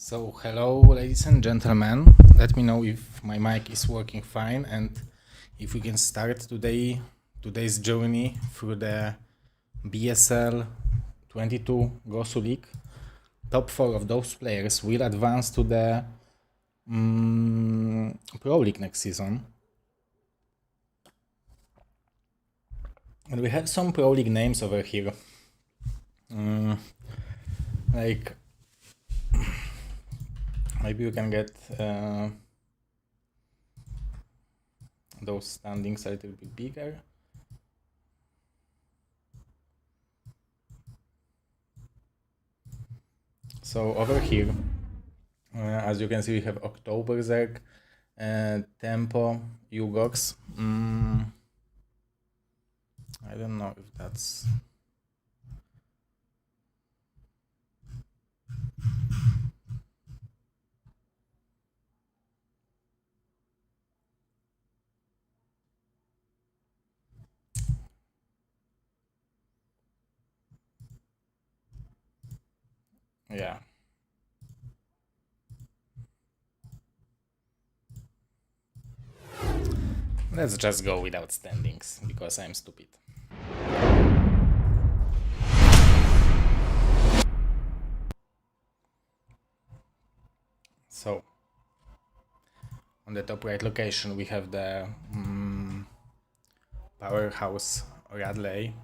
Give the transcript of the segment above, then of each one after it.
So hello ladies and gentlemen, let me know if my mic is working fine and if we can start today's journey through the BSL22 GosuLeague. Top 4 of those players will advance to the ProLeague next season. And we have some ProLeague names over here. Like maybe we can get those standings a little bit bigger. So over here, as you can see, we have Oktoberzerk, Tempo, Ugox. I don't know if that's... Yeah. Let's just go without standings, because I'm stupid. So, on the top right location we have the powerhouse Radley.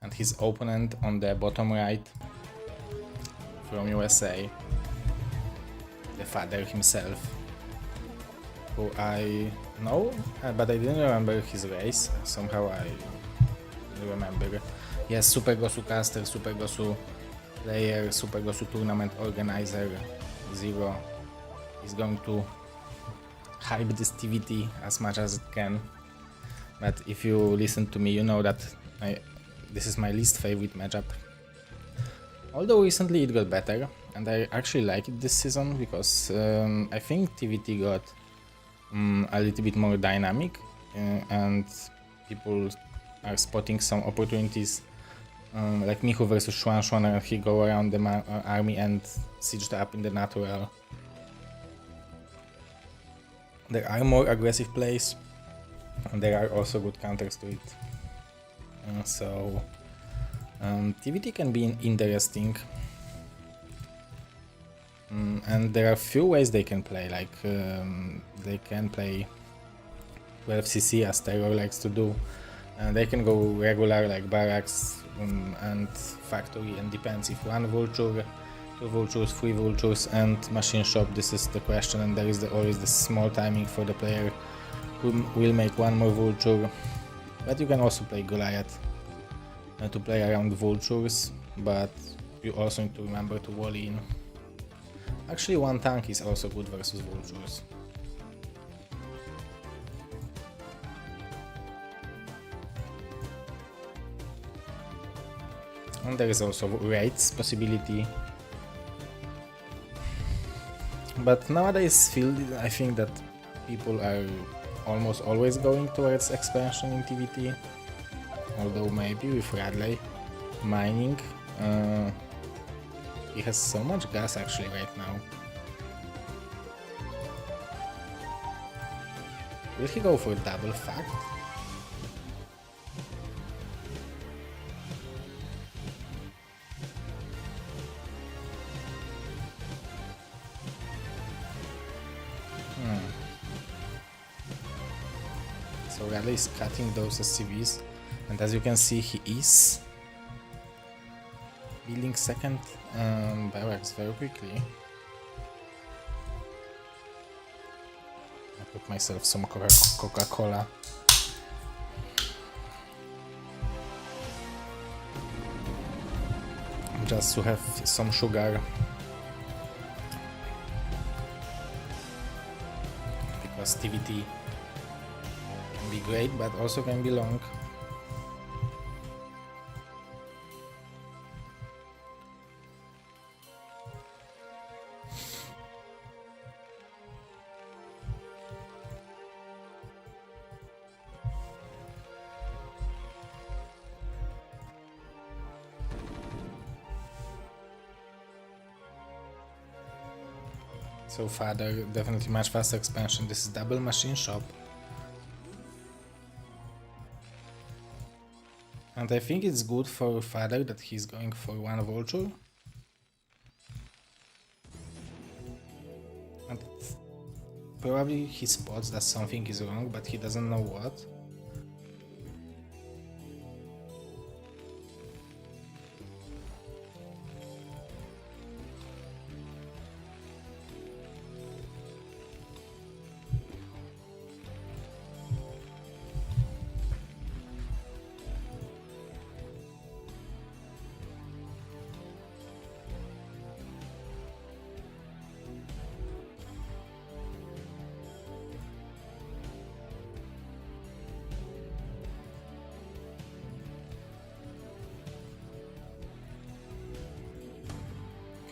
And his opponent on the bottom right, from USA, the father himself, who I know, but I didn't remember his race. Somehow I remember. Yes, Super Gosu caster, Super Gosu player, Super Gosu tournament organizer, Zero is going to hype this TVT as much as it can. But if you listen to me, you know that this is my least favorite matchup. Although recently it got better, and I actually like it this season because I think TVT got a little bit more dynamic, and people are spotting some opportunities, like Michu versus Xuan, and he go around the army and siege the up in the natural. There are more aggressive plays, and there are also good counters to it. So TVT can be interesting, and there are few ways they can play. Like they can play 12cc as Terror likes to do, and they can go regular like Barracks and Factory, and depends if 1 Vulture, 2 Vultures, 3 Vultures and Machine Shop. This is the question, and there is always the small timing for the player who will make 1 more Vulture. But you can also play Goliath to play around Vultures, but you also need to remember to wall in. Actually, 1 tank is also good versus Vultures. And there is also raids possibility. But nowadays I think that people are almost always going towards expansion in TVT. Although maybe with Radley mining, he has so much gas actually right now. Will he go for double fact? So Radley is cutting those SCVs. And as you can see, he is building second barracks very quickly. I put myself some Coca-Cola. Just to have some sugar. Because TVT can be great, but also can be long. So Father, definitely much faster expansion. This is double machine shop. And I think it's good for Father that he's going for one vulture. And probably he spots that something is wrong, but he doesn't know what.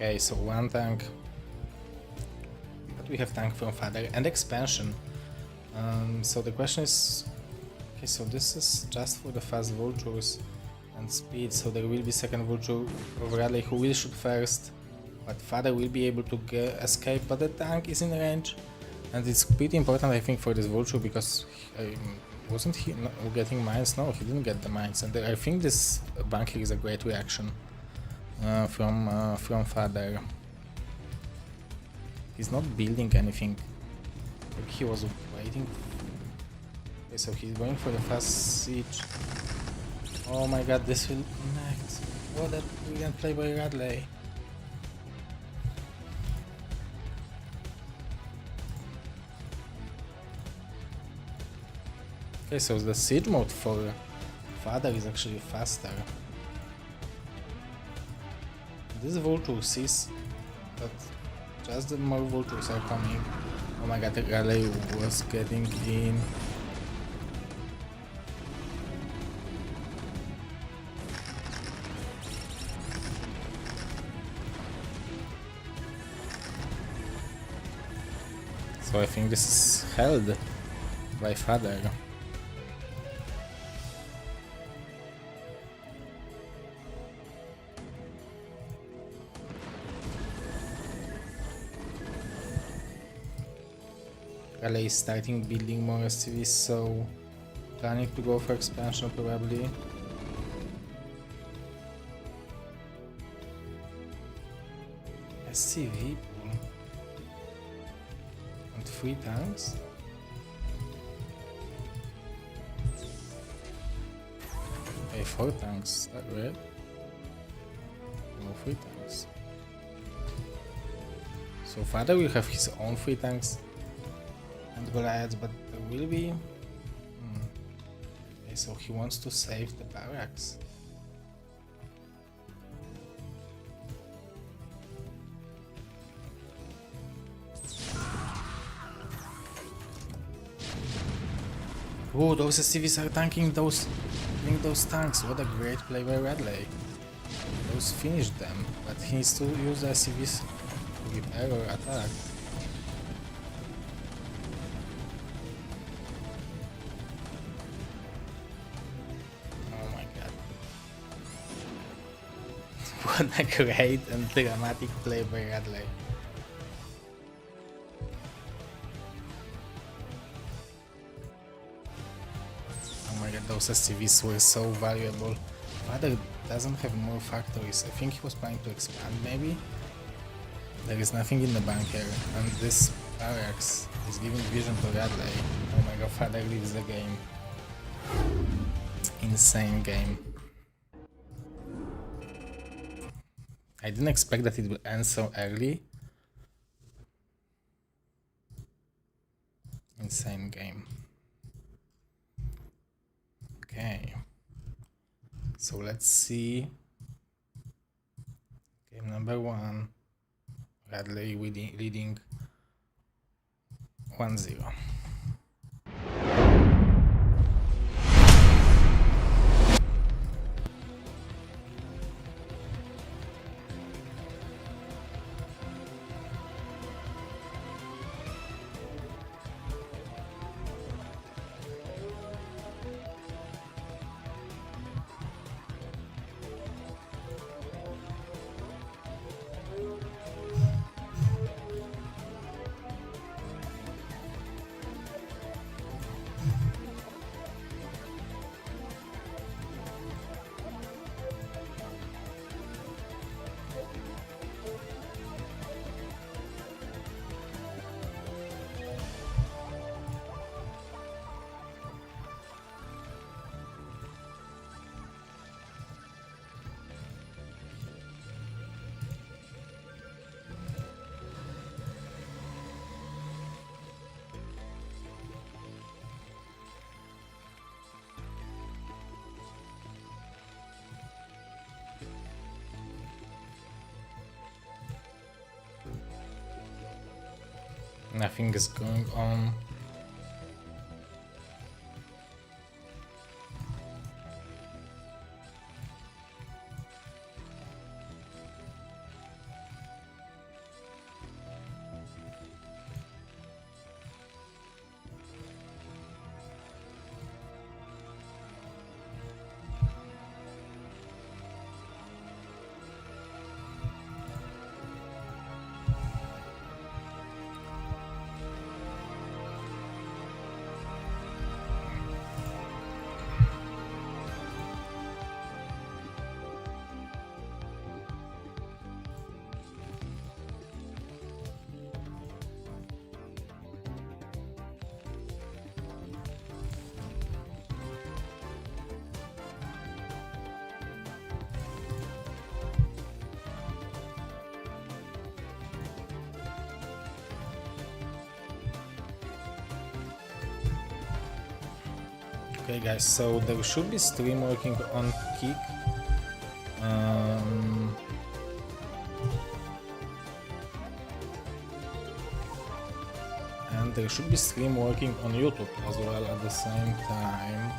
Okay, so one tank, but we have tank from Father and expansion. So the question is, okay, so this is just for the fast vultures and speed, so there will be second vulture of Radley who will shoot first, but Father will be able to escape, but the tank is in range, and it's pretty important I think for this vulture because wasn't he getting mines? No, he didn't get the mines, and I think this bunker is a great reaction. From Father. He's not building anything. Maybe he was waiting. Okay, so he's going for the fast siege. Oh my god, this will connect. What a brilliant play by Radley. Okay, so the siege mode for Father is actually faster. This vulture sees that just the more vultures are coming. Oh my god, the Raleigh was getting in. So I think this is held by Father. Raleigh is starting building more SCVs, so planning to go for expansion probably. SCV pool. And 3 tanks? Okay, 4 tanks, is that right? No, 3 tanks. So Father will have his own 3 tanks. And Goliaths, but there will be. Okay, so he wants to save the barracks. Oh, those SCVs are tanking those tanks. What a great play by Radley. Those finished them, but he needs to use the SCVs to give error attack. What a great and dramatic play by Radley. Oh my god, those SCVs were so valuable. Father doesn't have more factories. I think he was planning to expand maybe. There is nothing in the bunker, and this barracks is giving vision to Radley. Oh my god, Father leaves the game. Insane game. I didn't expect that it would end so early. Insane game. Okay. So let's see. Game number 1. Radley leading 1-0. Nothing is going on. Okay guys, so there should be stream working on Kick. And there should be stream working on YouTube as well at the same time.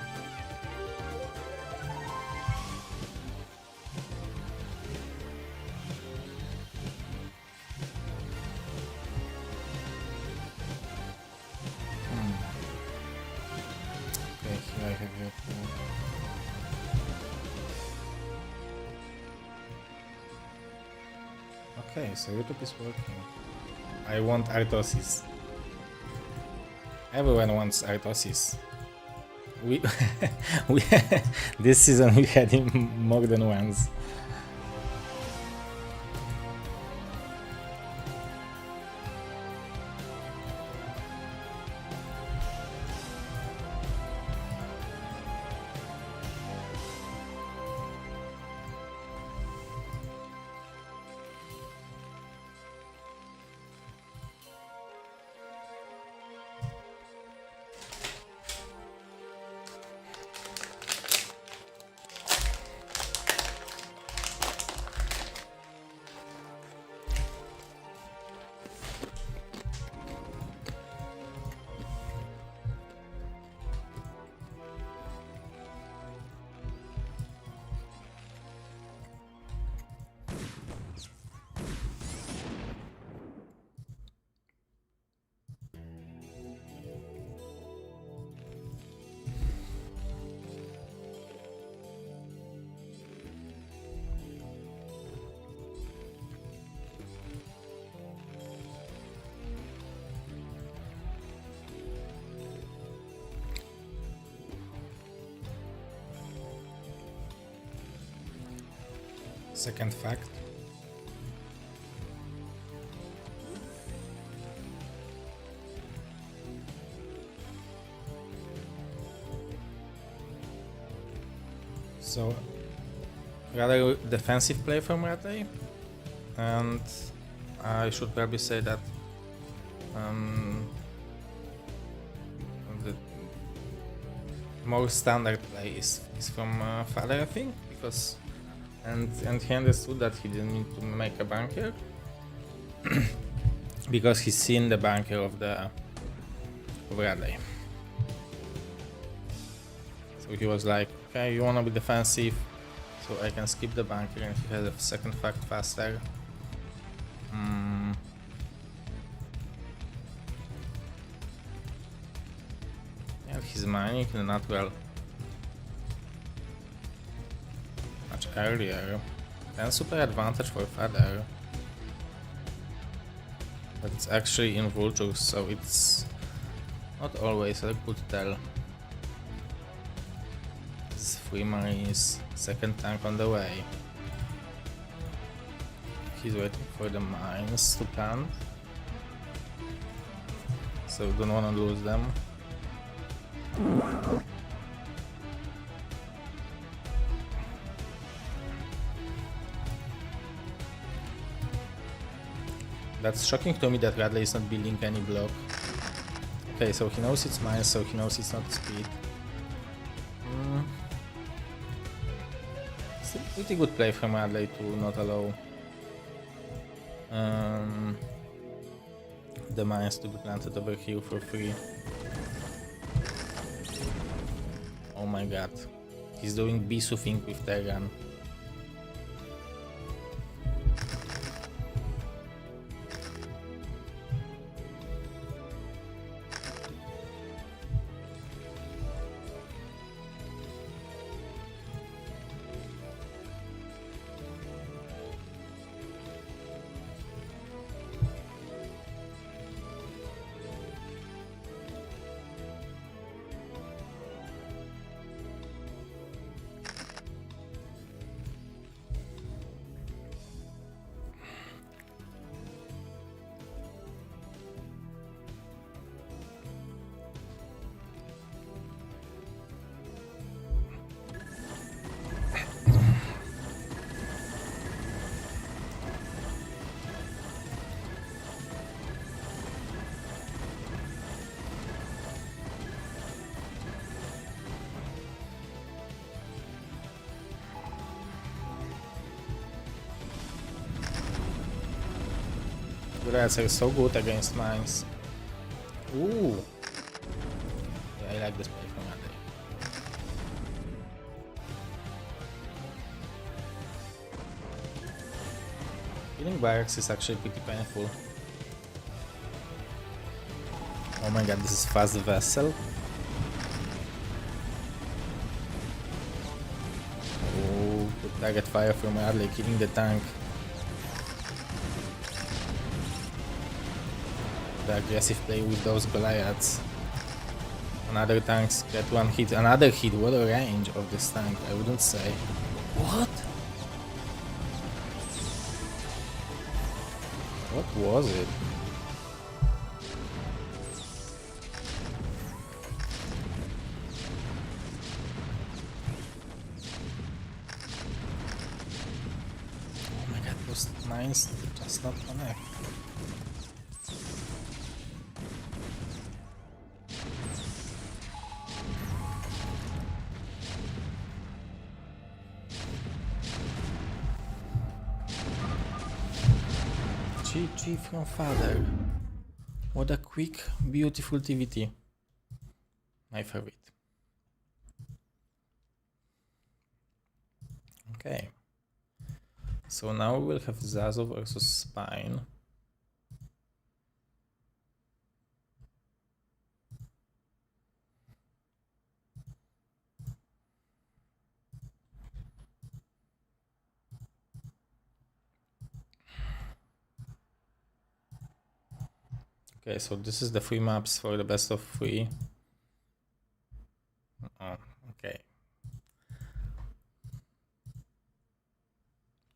Okay, here I have YouTube. Okay, so YouTube is working. I want Artosis. Everyone wants Artosis. We, this season we had him more than once. Second fact. So, rather defensive play from Radley, and I should probably say that the more standard play is from Father, I think, because and he understood that he didn't need to make a bunker because he's seen the bunker of Radley. So he was like, okay, you wanna be defensive, so I can skip the bunker, and he has a second fact faster. Yeah, he's mining the natural much earlier. And super advantage for Father. But it's actually in vultures, so it's not always a good tell. This 3 marines, second tank on the way. He's waiting for the mines to plant, so we don't want to lose them. That's shocking to me that Radley is not building any block. Okay, so he knows it's mines, so he knows it's not speed. It's a pretty good play from Radley to not allow the mines to be planted over here for free. Oh my god. He's doing Bisu thing with Terran. Rats are so good against mines. Ooh! Yeah, I like this play from Monday. Killing barracks is actually pretty painful. Oh my god, this is fast vessel. Oh, good target fire from Adley, killing the tank. The aggressive play with those Goliaths. Another tanks get one hit, another hit. What a range of this tank, I wouldn't say. What? What was it? Oh my god, those mines just not connect. GG from father. What a quick, beautiful TVT. My favorite. Okay. So now we will have Zazo versus Spine. Okay, so this is the 3 maps for the best of 3. Oh, okay.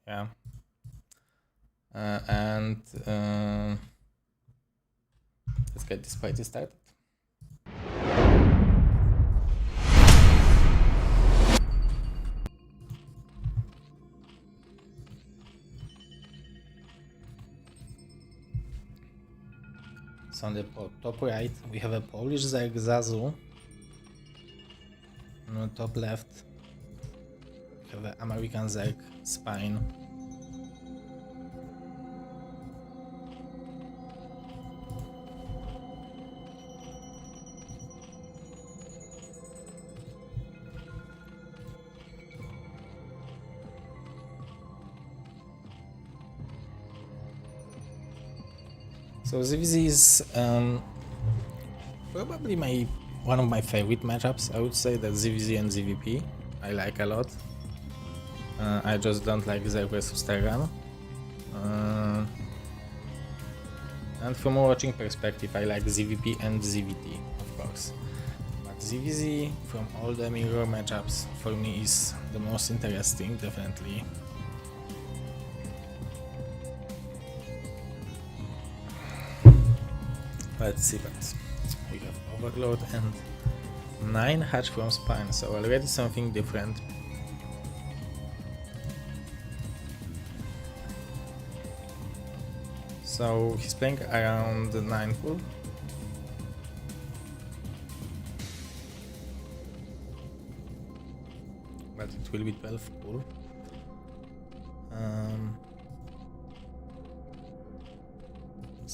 Yeah. Let's get this party started. So on the top right, we have a Polish Zerg Zazu. On the top left, we have an American Zerg Spine. So ZVZ is probably one of my favorite matchups. I would say that ZVZ and ZVP I like a lot. I just don't like Zerg vs Terran. And from a watching perspective, I like ZVP and ZVT, of course. But ZVZ, from all the mirror matchups, for me is the most interesting, definitely. Let's see that. We have Overload and 9 Hatch from Spine, so already something different. So he's playing around 9 pool. But it will be 12 pool.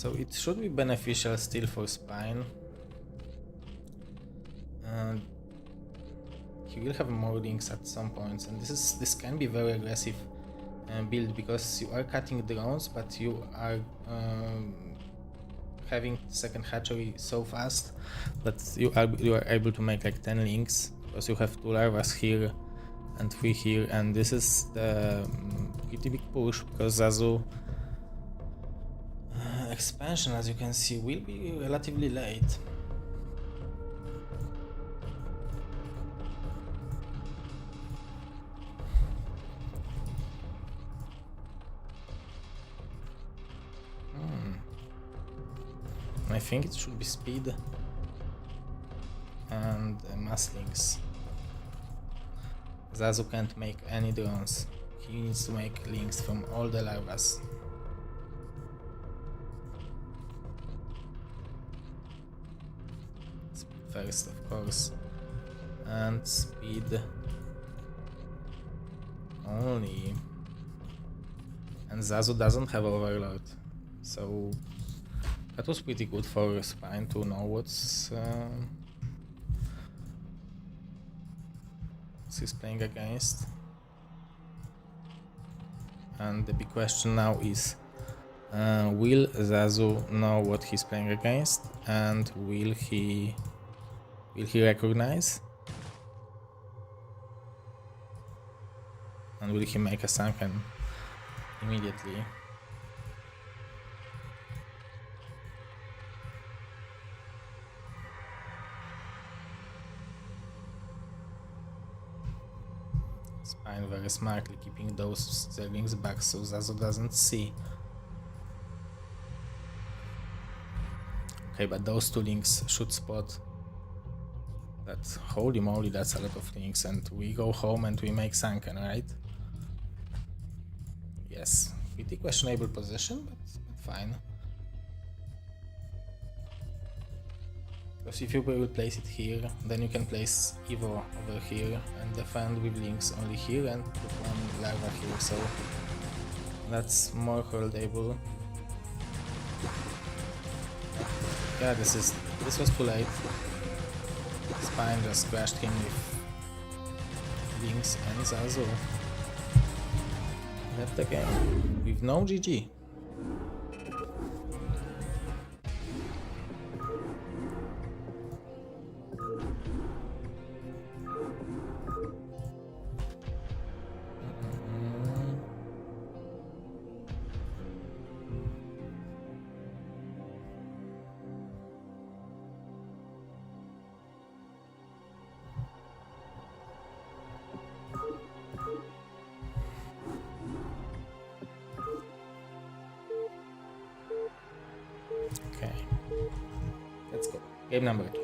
So it should be beneficial still for Spine. He will have more links at some points, and this can be very aggressive build because you are cutting drones, but you are having second hatchery so fast that you are able to make like 10 links because you have 2 larvas here and 3 here, and this is the pretty big push because Zazu expansion, as you can see, will be relatively late. I think it should be speed and mass links. Zazu can't make any drones. He needs to make links from all the larvas. First, of course, and speed only. And Zazu doesn't have Overlord, so that was pretty good for Spine to know what's he's playing against. And the big question now is, will Zazu know what he's playing against, and will he recognize? And will he make a sunken immediately? Spine very smartly keeping those Zerglings back so Zazu doesn't see. Okay, but those 2 links should spot that. Holy moly, that's a lot of links, and we go home and we make sunken, right? Yes, pretty questionable position, but fine. Because if you will place it here, then you can place Evo over here and defend with links only here and put 1 larva here, so that's more holdable. Yeah, this was too late. Spine just crashed him with links and Zazu left the game with no GG. Okay, let's go. Game number 2.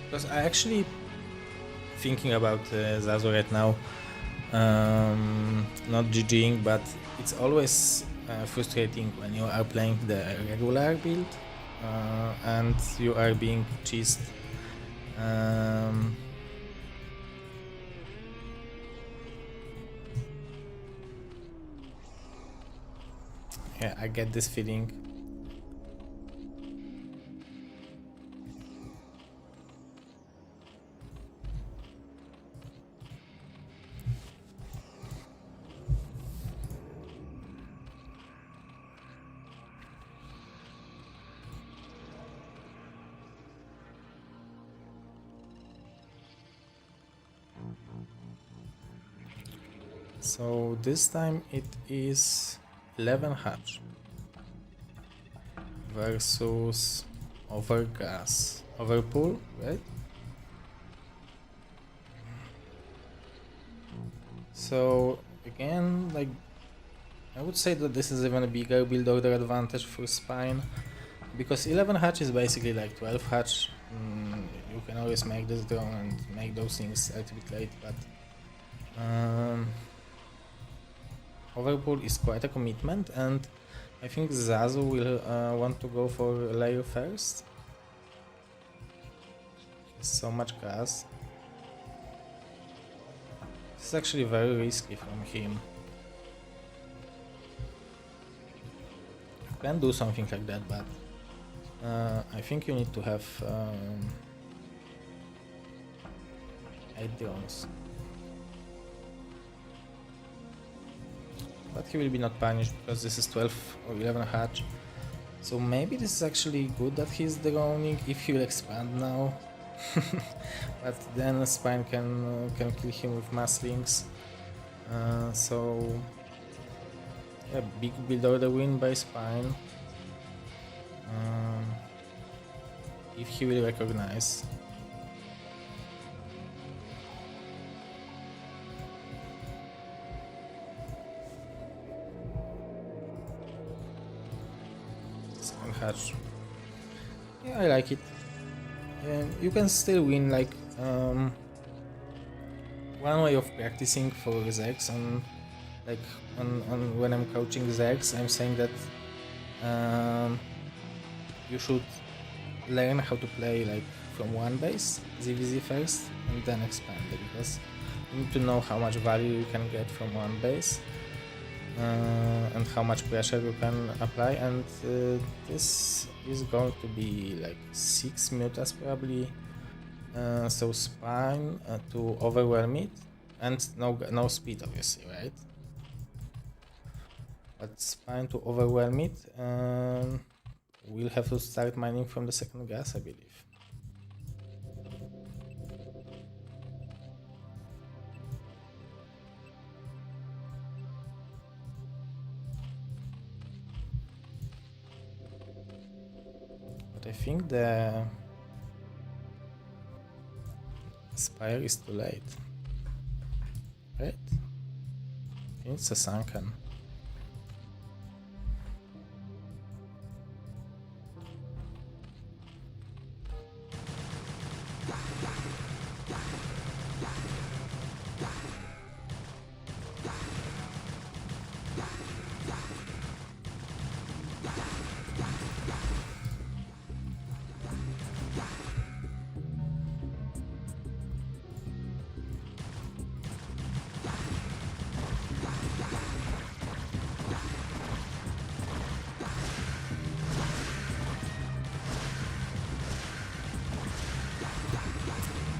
Because I actually thinking about Zazu right now, not GGing, but it's always frustrating when you are playing the regular build and you are being cheesed. Yeah, I get this feeling. So this time it is 11 hatch. versus Overgas. Overpool, right? So again, like, I would say that this is even a bigger build order advantage for Spine, because 11 hatch is basically like 12 hatch. You can always make this draw and make those things a little bit late, but Overpool is quite a commitment, and I think Zazu will want to go for layer first. So much gas. This is actually very risky from him. You can do something like that, but I think you need to have 8 drones. But he will be not punished because this is 12 or 11 hatch. So maybe this is actually good that he's droning if he will expand now. But then Spine can kill him with mass links. So yeah, big build order win by Spine. If he will recognize. Hatch. Yeah, I like it. You can still win, like one way of practicing for Zex, and like on when I'm coaching Zex, I'm saying that you should learn how to play like from one base, ZVZ first, and then expand it, because you need to know how much value you can get from one base. And how much pressure you can apply, and this is going to be like 6 mutas probably, so Spine to overwhelm it, and no speed obviously, right? But Spine to overwhelm it, we'll have to start mining from the second gas, I believe. I think the Spire is too late, right? I think it's a sunken.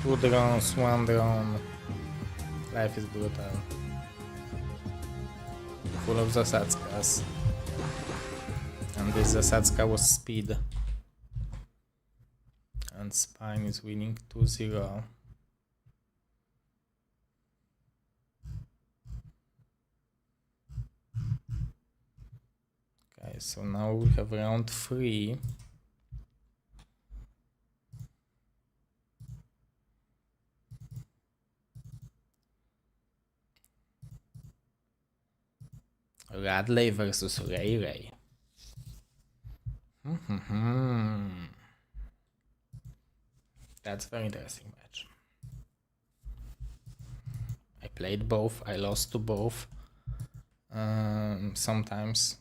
Two drones, one drone. Life is brutal. Full of Zasatskas. And this Zasatska was speed. And Spine is winning 2-0. Okay, so now we have round 3. Radley versus Ray Ray. That's a very interesting match. I played both, I lost to both. Sometimes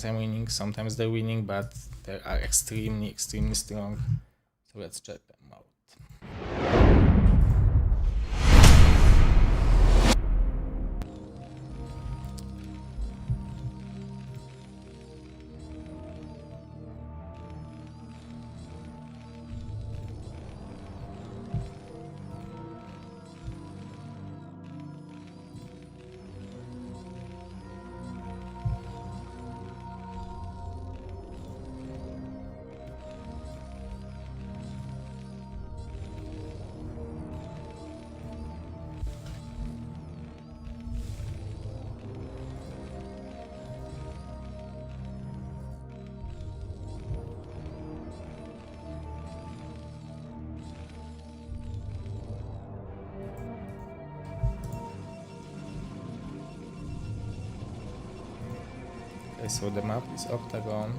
I'm winning, sometimes they're winning, but they are extremely strong. So let's check them out. Okay, so the map is Octagon.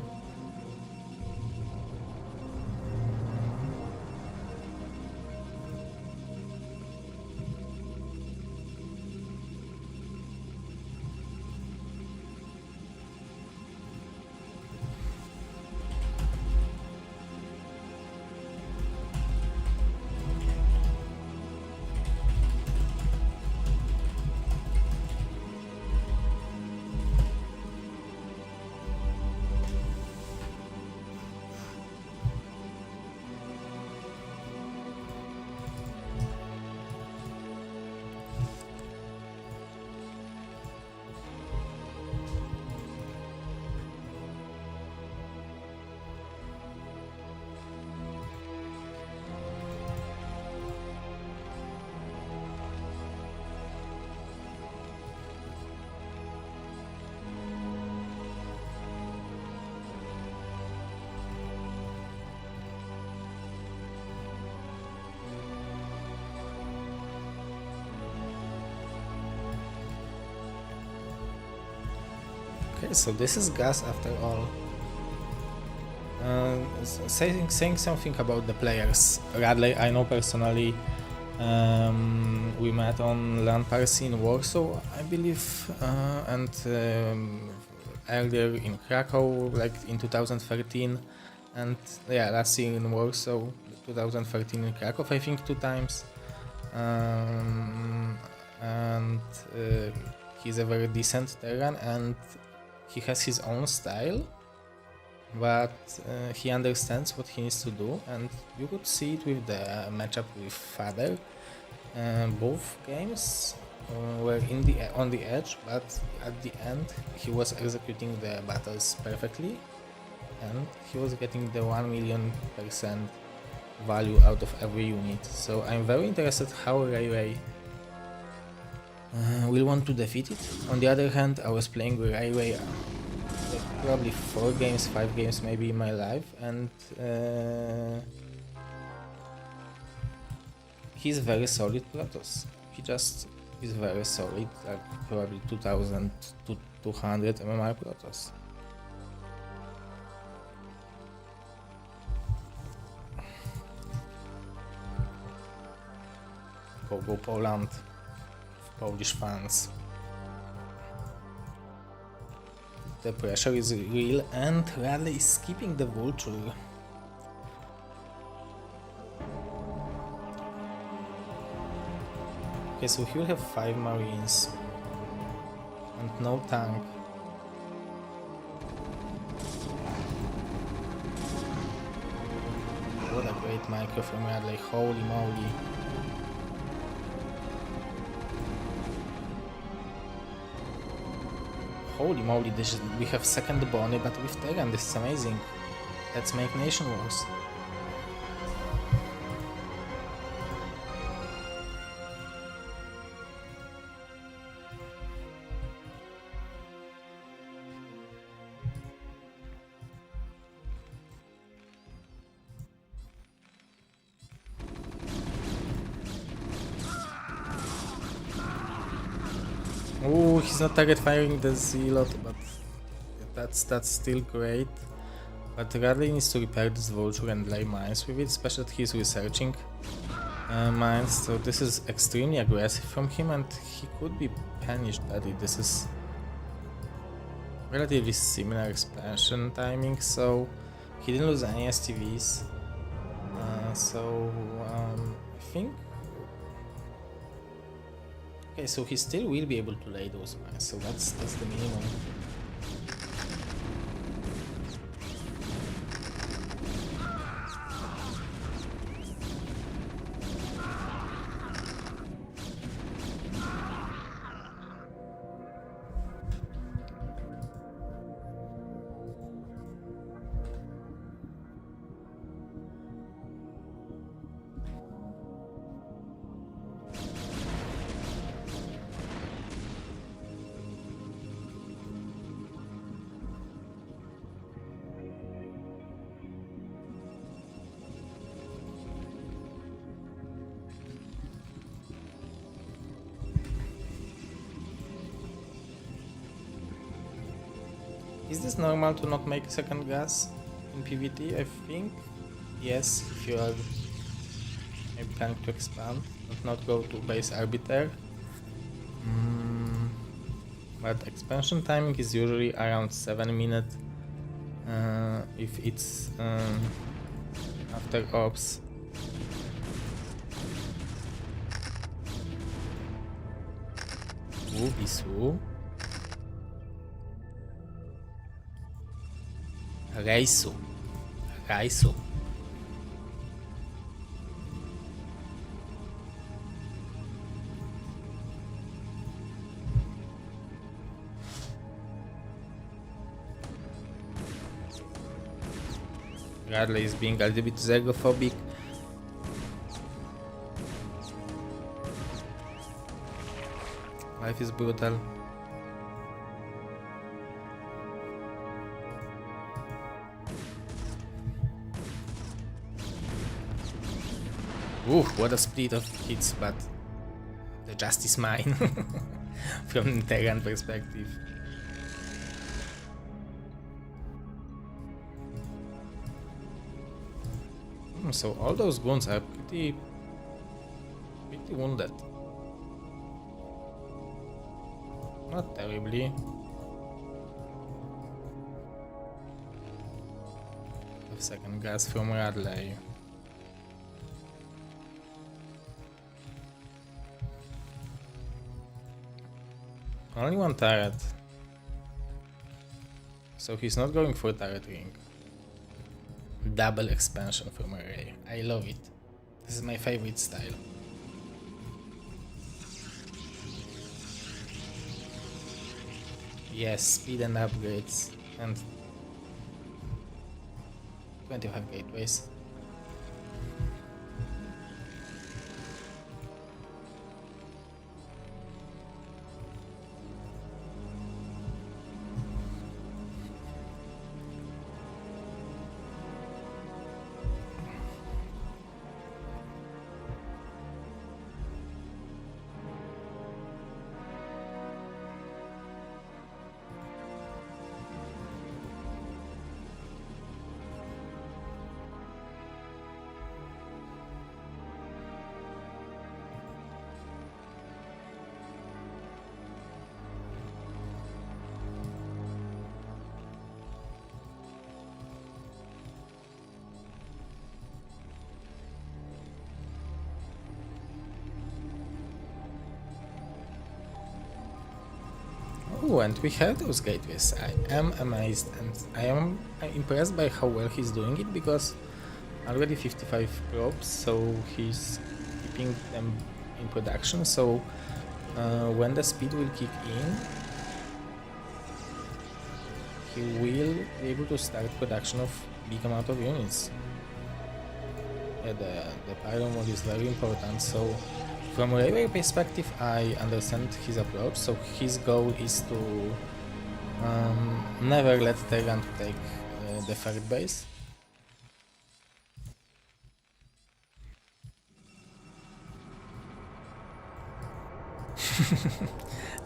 Okay, so this is Gus after all. Saying something about the players. Radley, I know personally. We met on LAN party in Warsaw, I believe, and earlier in Krakow, like in 2013, and yeah, last year in Warsaw, 2013 in Krakow, I think 2 times. And he's a very decent Terran, and he has his own style, but he understands what he needs to do, and you could see it with the matchup with Father. Both games were on the edge, but at the end he was executing the battles perfectly, and he was getting the 1,000,000% value out of every unit. So I'm very interested how Ray will want to defeat it. On the other hand, I was playing with Ray probably 4 games, 5 games maybe in my life, and he's very solid Protoss. He's very solid, like probably 2000 to 200 MMR Protoss. Go Poland, Polish fans. The pressure is real, and Radley is skipping the vulture. Okay, so he will have 5 marines and no tank. What a great micro from Radley, holy moly. Holy moly, we have second Bonnie, but with Terran, this is amazing. Let's make Nation Wars. Oh, he's not target firing the Zealot, but that's still great. But Radley needs to repair this vulture and lay mines with it, especially that he's researching mines, so this is extremely aggressive from him, and he could be punished badly. This is relatively similar expansion timing, so he didn't lose any STVs. I think. Okay, so he still will be able to lay those mines, so that's the minimum. Is this normal to not make second gas in PvT? I think yes, if you are maybe planning to expand, but not go to base arbiter. But expansion timing is usually around 7 minutes if it's after ops. Bisu. Raisu. Radley is being a little bit xenophobic. Life is brutal. Ooh, what a split of hits, but the justice mine from Terran perspective. So all those goons are pretty wounded. Not terribly. The second gas from Radley. Only one turret. So he's not going for turret ring. Double expansion from array. I love it. This is my favorite style. Yes, speed and upgrades and 25 gateways. Oh, and we have those gateways. I am amazed and I am impressed by how well he's doing it, because already 55 probes, so he's keeping them in production. So when the speed will kick in, he will be able to start production of big amount of units. Yeah, the pyro mode is very important. So from a railway perspective, I understand his approach. So his goal is to never let Terran take the third base.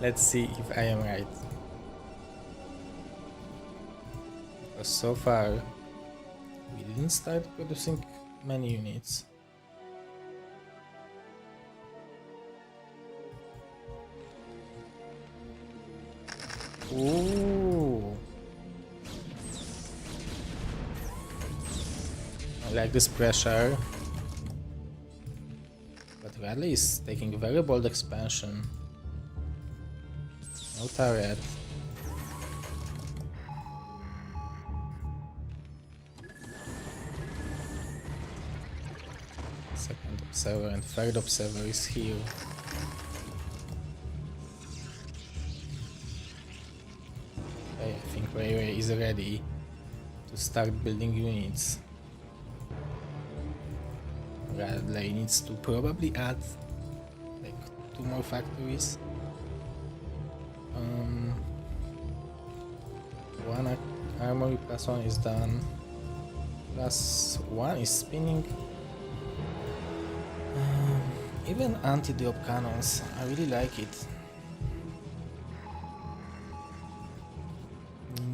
Let's see if I am right. Because so far, we didn't start producing many units. Ooh. I like this pressure. But Radley is taking a very bold expansion. No turret. Second observer and third observer is here. Okay, I think Railway is ready to start building units. Radley needs to probably add like 2 more factories. One armory plus 1 is done. Plus 1 is spinning. Even anti-drop cannons, I really like it.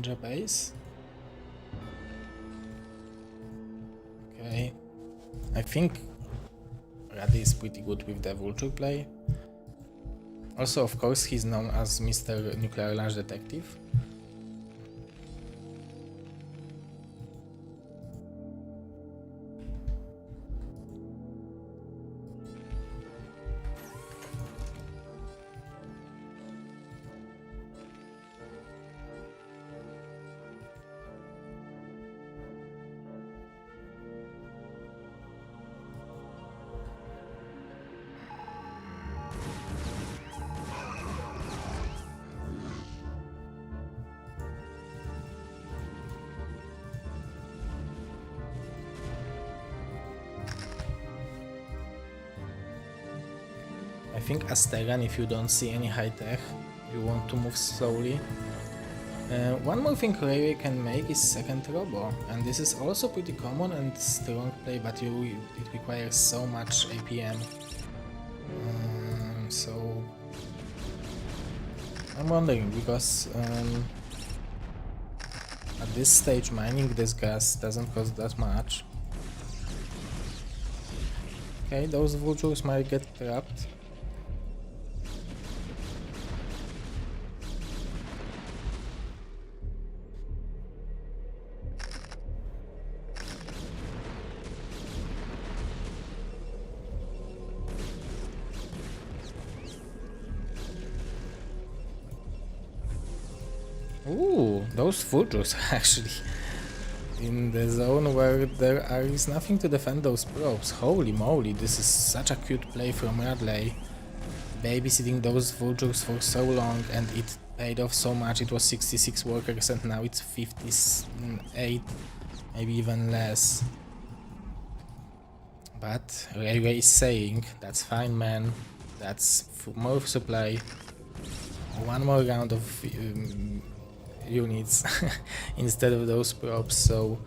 ninja base. Okay, I think Radley is pretty good with the vulture play. Also, of course, he's known as Mr. Nuclear Launch Detective. I think as Terran, if you don't see any high tech, you want to move slowly. One more thing Railway can make is second robo, and this is also pretty common and strong play, but it requires so much APM. So I'm wondering, because at this stage mining this gas doesn't cost that much. Okay, those vultures might get trapped. Ooh, those vultures are actually in the zone where there is nothing to defend those probes. Holy moly, this is such a cute play from Radley. Babysitting those vultures for so long, and it paid off so much. It was 66 workers and now it's 58, maybe even less. But Railway is saying, that's fine man, that's more supply, one more round of units instead of those probes. So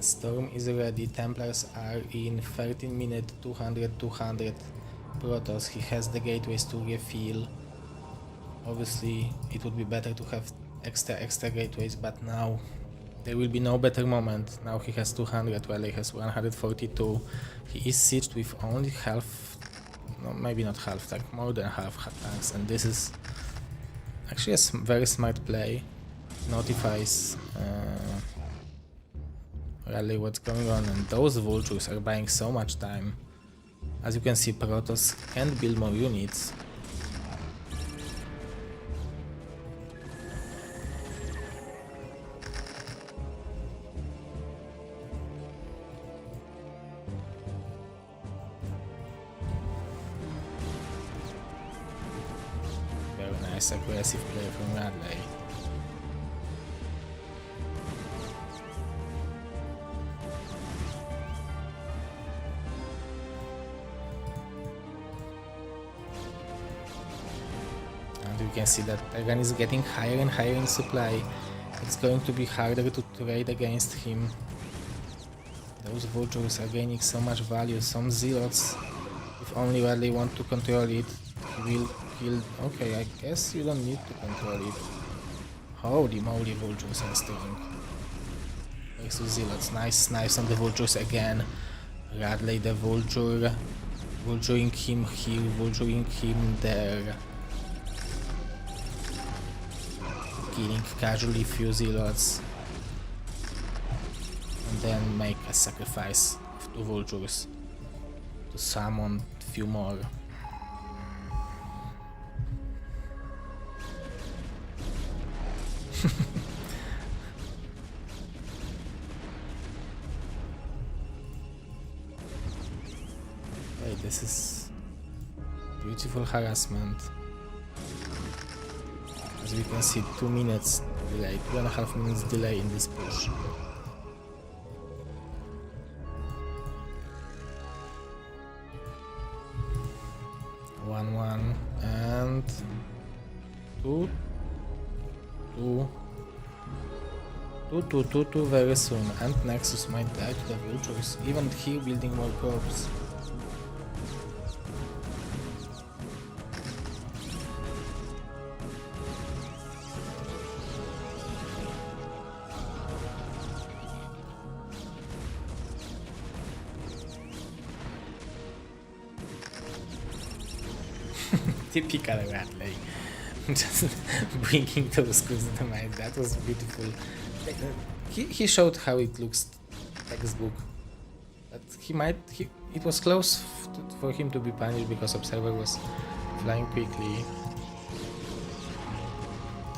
Storm is ready, Templars are in 13 minutes, 200 Protoss. He has the gateways to refill. Obviously it would be better to have extra gateways, but now there will be no better moment. Now he has 200 while he has 142. He is sieged with only half, no, maybe not half tank, more than half tanks, and this is actually a very smart play. Notifies Rally what's going on, and those vultures are buying so much time. As you can see, Protoss can build more units. Very nice aggressive play from Radley. You can see that Terran is getting higher and higher in supply. It's going to be harder to trade against him. Those vultures are gaining so much value. Some zealots, if only Radley want to control it, he will kill. Okay, I guess you don't need to control it. Holy moly, vultures are strong. Thanks to zealots. Nice knives on the vultures again. Radley the vulture, vulturing him here, vulturing him there. Killing casually few zealots, and then make a sacrifice of 2 vultures to summon few more. Hey, this is beautiful harassment. As we can see, 2 minutes delay, 2.5 minutes delay in this push. One and two very soon, and Nexus might die to the vultures, even here building more probes. Typical Radley. Just bringing those goods to mind. That was beautiful. He showed how it looks textbook. But it was close for him to be punished because Observer was flying quickly.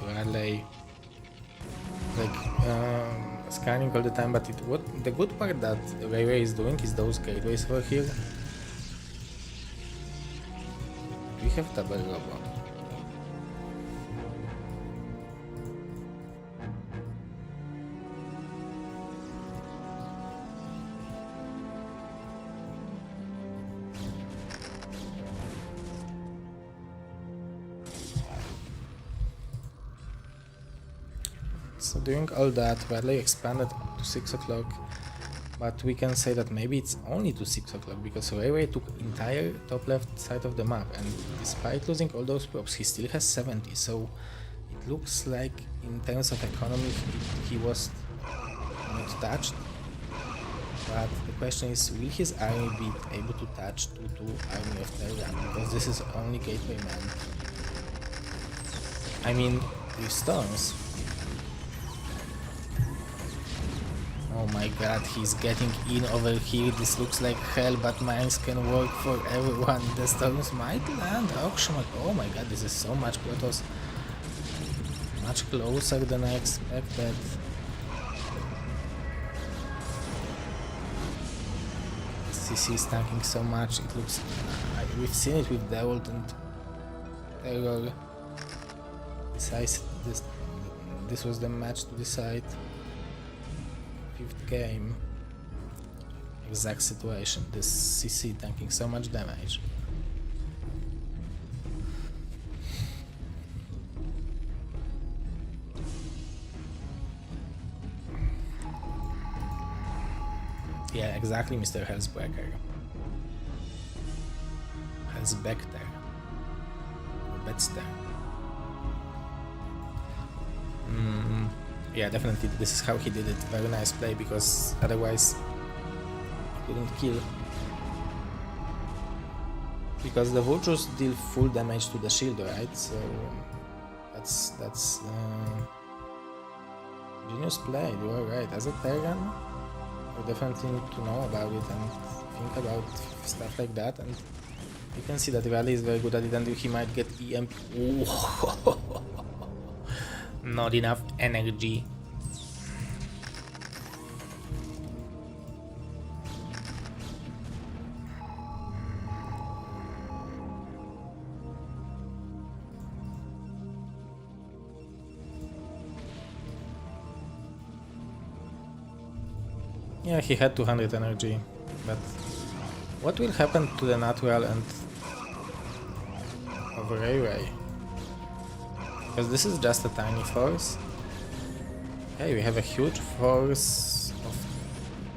Radley scanning all the time, but the good part that Ray is doing is those gateways over here. We have double robo. So doing all that, Radley expanded up to 6 o'clock, but we can say that maybe it's only to 6 o'clock because Railway took entire top left side of the map, and despite losing all those props, he still has 70, so it looks like in terms of economy he was not touched. But the question is, will his army be able to touch 2-2 army of Terran, because this is only gateway man. I mean, with storms. Oh my god, he's getting in over here. This looks like hell, but mines can work for everyone. The storms might land. Oh my god, this is so much Protoss. Much closer than I expected. CC is tanking so much. It looks... we've seen it with Devolt and Terror. This was the match to decide. 5th game. Exact situation. This CC tanking so much damage. Yeah, exactly, Mr. Hellsbreaker. Hellsbecter. Betster. Yeah, definitely this is how he did it. Very nice play, because otherwise he couldn't kill. Because the vultures deal full damage to the shield, right? So that's genius play. You are right. As a Terran, you definitely need to know about it and think about stuff like that. And you can see that Rally is very good at it, and he might get EMP. Not enough energy. Yeah, he had 200 energy, but what will happen to the natural and of Ray? Because this is just a tiny force. Okay, we have a huge force of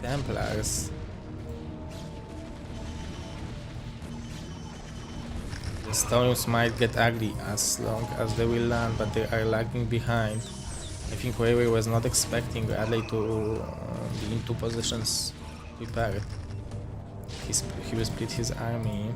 Templars. The storms might get ugly as long as they will land, but they are lagging behind. I think Railway was not expecting Radley to be in 2 positions prepared. He will split his army.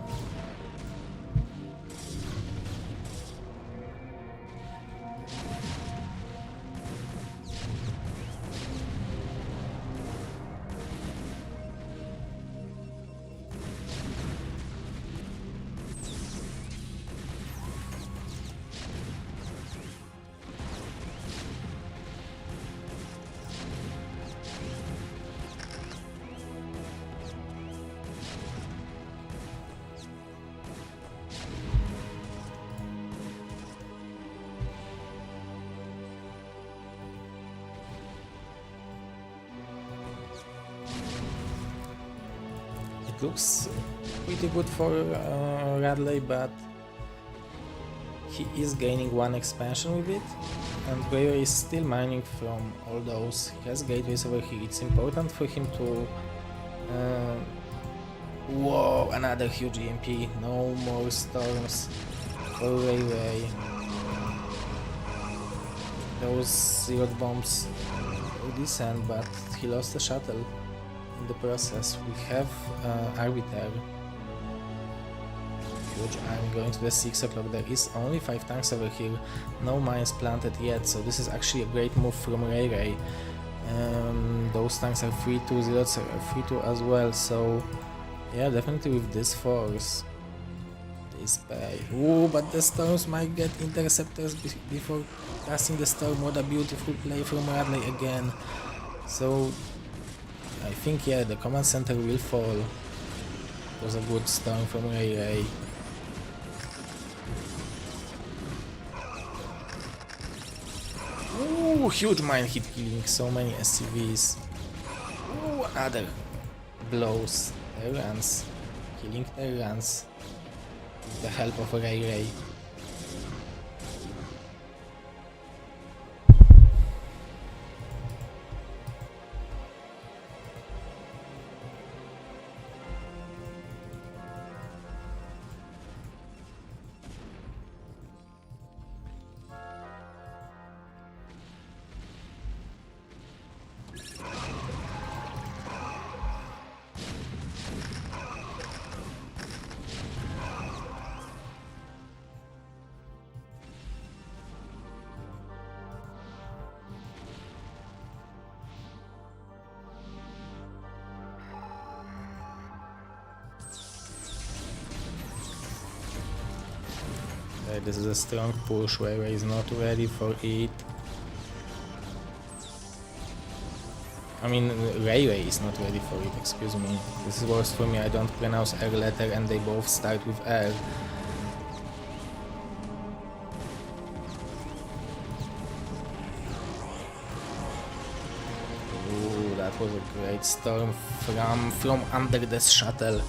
Looks pretty good for Radley, but he is gaining 1 expansion with it, and Railway is still mining from all those. He has gateways over here. It's important for him to... whoa, another huge EMP. No more storms for Railway. Those zeroed bombs were decent, but he lost the shuttle in the process. We have Arbiter. huge. I'm going to the 6 o'clock. There is only 5 tanks over here. No mines planted yet, so this is actually a great move from Ray. Those tanks are free to, zealots are free to as well, so yeah, definitely with this force. This pay. Ooh, but the storms might get interceptors before casting the storm. What a beautiful play from Radley again. So I think, yeah, the command center will fall. It was a good storm from Ray. Ooh, huge mine hit, killing so many SCVs. Ooh, other blows. Terrans. Killing Terrans. With the help of Ray. This is a strong push. Ray is not ready for it. I mean, Ray is not ready for it, excuse me. This is worse for me, I don't pronounce R letter and they both start with R. Ooh, that was a great storm from under the shuttle.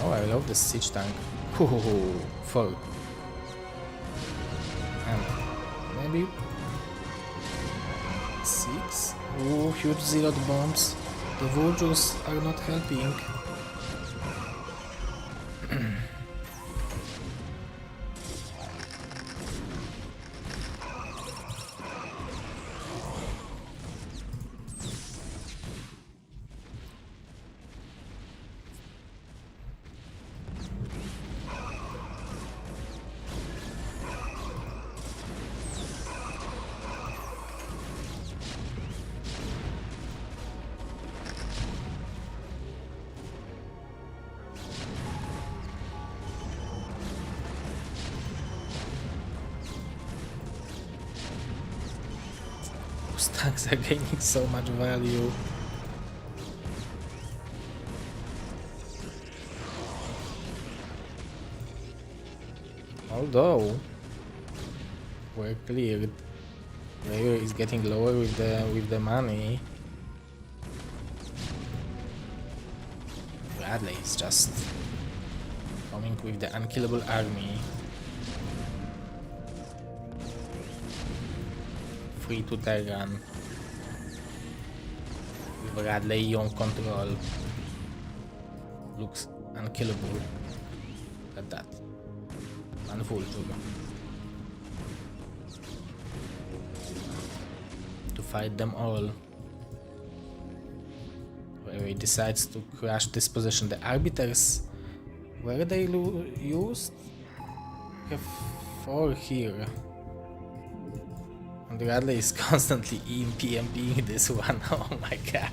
Oh, I love this siege tank. Ooh, 4. And maybe 6. Ooh, huge zealot bombs. The vultures are not helping. Tanks are gaining so much value. Although we're cleared, player is getting lower with the money. Bradley is just coming with the unkillable army. Free to Terran. With Radley on control. Looks unkillable. Look at that. And Vulture. To fight them all. Where he decides to crash this position. The arbiters, were they used? We have 4 here. And Radley is constantly EMPing this one. Oh my god.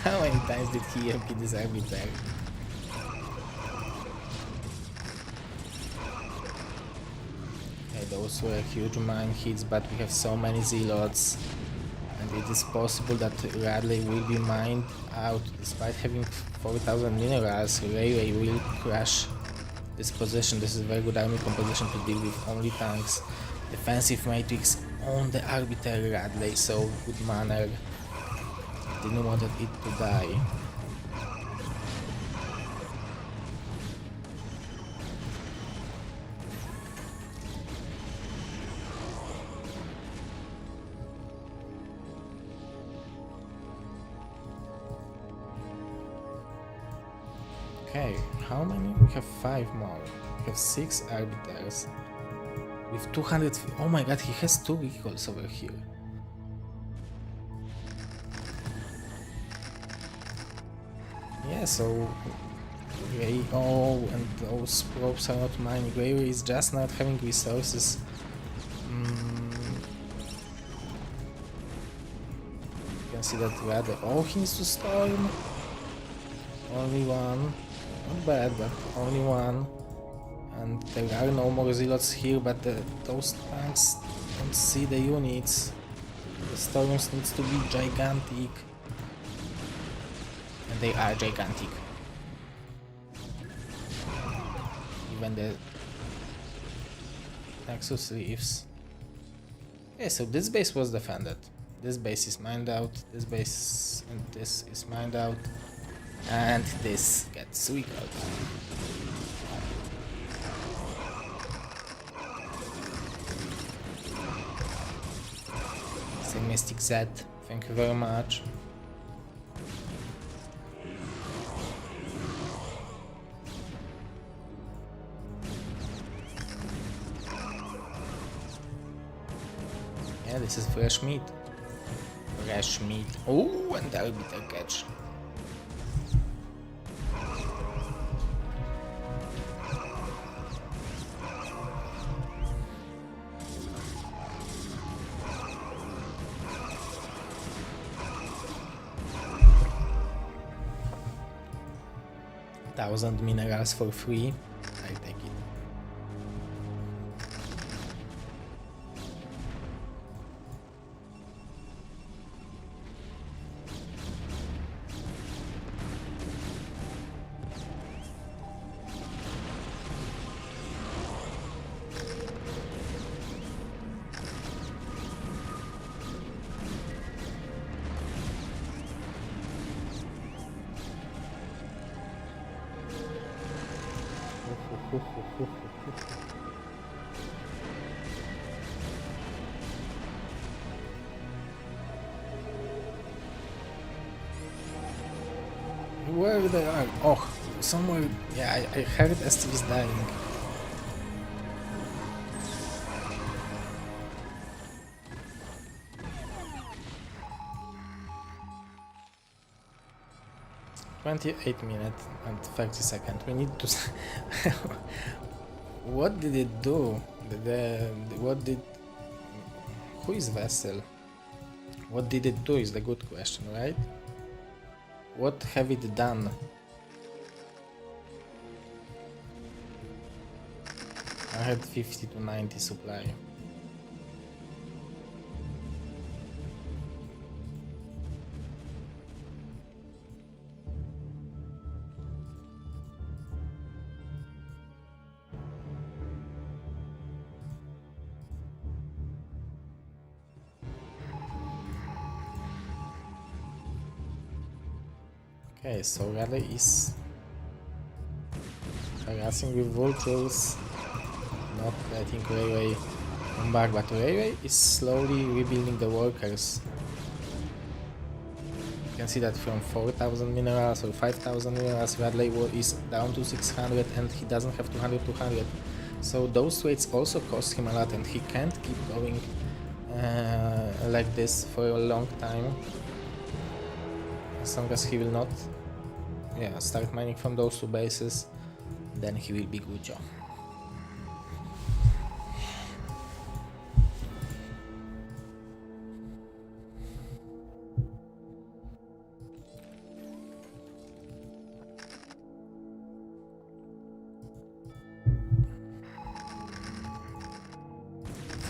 How many times did he EMP this arbiter? Okay, those were huge mine hits, but we have so many zealots. And it is possible that Radley will be mined out. Despite having 4,000 minerals, Ray will crash this position. This is a very good army composition to deal with only tanks. Defensive matrix on the arbiter Radley, so good manner. Didn't want it to die. Okay, how many? We have 5 more. We have 6 arbiters. With 200, oh my god, he has 2 recalls over here. Yeah, so Grey. Oh, and those probes are not mine. Grey is just not having resources. You can see that rather. Oh, he needs to storm. Only one. Not bad, but only one. And there are no more zealots here, but those tanks don't see the units. The storms needs to be gigantic. And they are gigantic. Even the Nexus leaves. Okay, so this base was defended. This base is mined out. This base and this is mined out. And this gets recalled. Mystic Z, thank you very much. Yeah, this is fresh meat. Fresh meat. Oh, and that'll be the catch. Thousand minerals for free. I take it. Where they are? Oh, somewhere. Yeah, I heard ST is dying. "28 minutes and 30 seconds. We need to. What did it do? What did? Who is Vessel? What did it do is the good question, right? What have it done? I had 50 to 90 supply. Okay, so Raleigh is harassing with vultures, not letting Railway come back, but Railway is slowly rebuilding the workers. You can see that from 4,000 minerals or 5,000 minerals, Radley is down to 600 and he doesn't have 200. So those trades also cost him a lot and he can't keep going like this for a long time. As long as he will not start mining from those two bases, then he will be good job.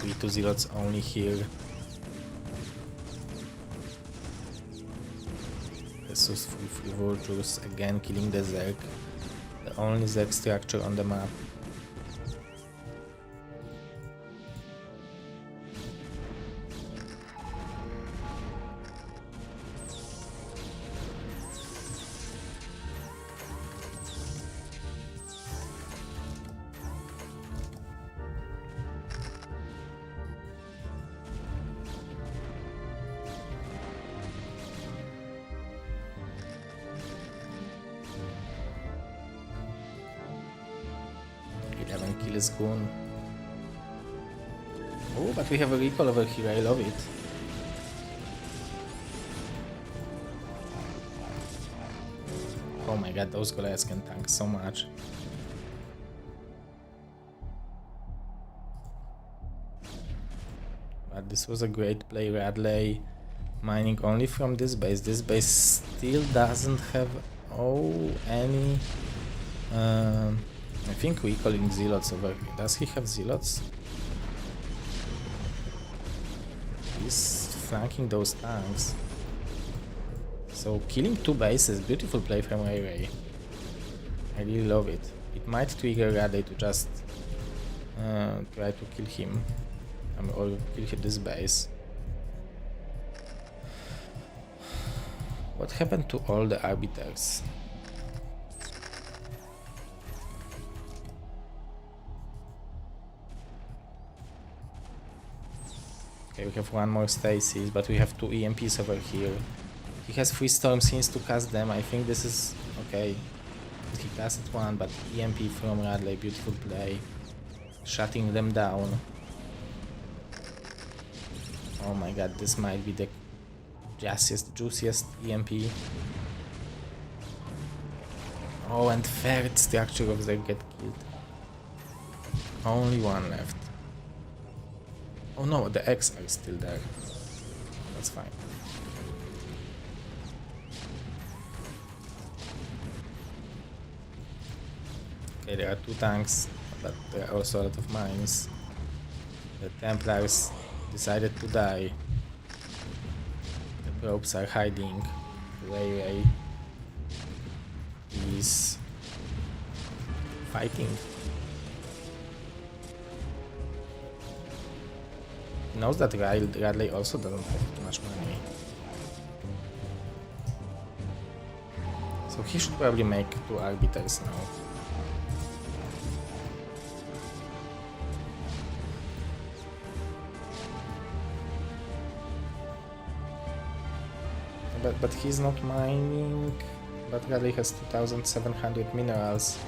Three 2 zealots only here. Versus free vultures, again killing the Zerg. The only Zerg structure on the map. Kill is gone. Oh, but we have a recall over here, I love it. Oh my god, those Goliaths can tank so much. But this was a great play, Radley. Mining only from this base. This base still doesn't have any. I think we're calling zealots over here. Does he have zealots? He's flanking those tanks. So killing 2 bases, beautiful play from Ray. I really love it. It might trigger Radley to just try to kill him. Or kill this base. What happened to all the arbiters? Okay, we have 1 more Stasis, but we have 2 EMPs over here. He has 3 Storm Scenes to cast them. I think this is okay. He casted 1, but EMP from Radley, beautiful play. Shutting them down. Oh my god, this might be the juiciest EMP. Oh, and third structure of them get killed. Only 1 left. Oh no, the X are still there. That's fine. Okay, there are 2 tanks, but there are also a lot of mines. The Templars decided to die. The probes are hiding. Ray is fighting. He knows that Radley also doesn't have too much money. So he should probably make 2 arbiters now. But he's not mining. But Radley has 2,700 minerals.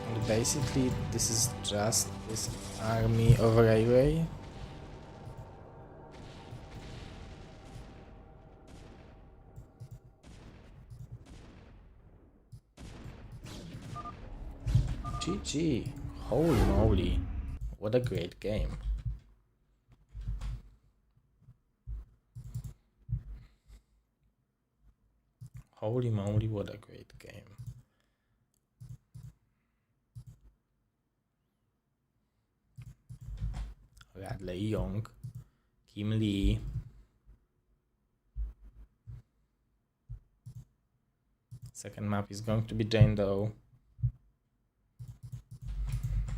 And basically, this is just this army of Railway. GG. Holy moly. What a great game. Holy moly, what a great game. Radley Young, Kim Lee. Second map is going to be Jane Doe.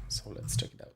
So let's check it out.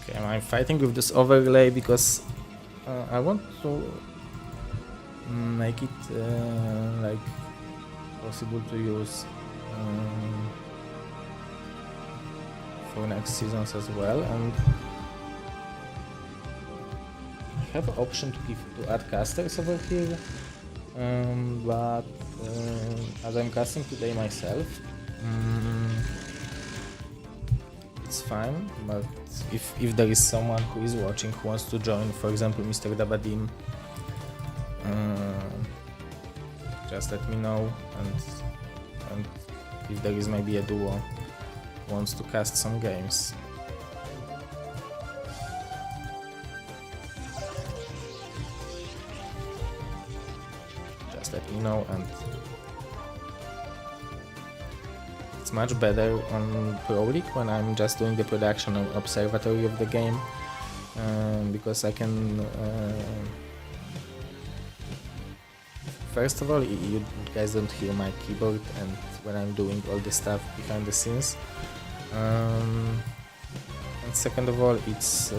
Okay, I'm fighting with this overlay because I want to make it like possible to use for next seasons as well, and I have an option to add casters over here, but as I'm casting today myself, it's fine. But if there is someone who is watching who wants to join, for example, Mr. Dabadim, just let me know, and if there is maybe a duo who wants to cast some games. Just let me know, and it's much better on ProLeague when I'm just doing the production or observatory of the game, because I can first of all, you guys don't hear my keyboard and when I'm doing all the stuff behind the scenes, and second of all, it's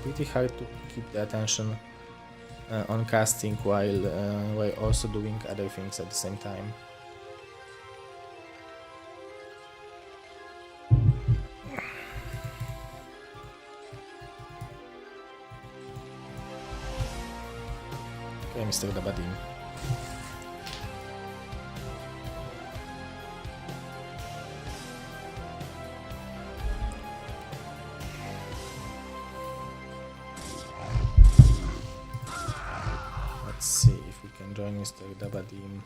pretty hard to keep the attention on casting while also doing other things at the same time. Okay, Mr. Dabadim. Let's see if we can join Mr. Dabadim.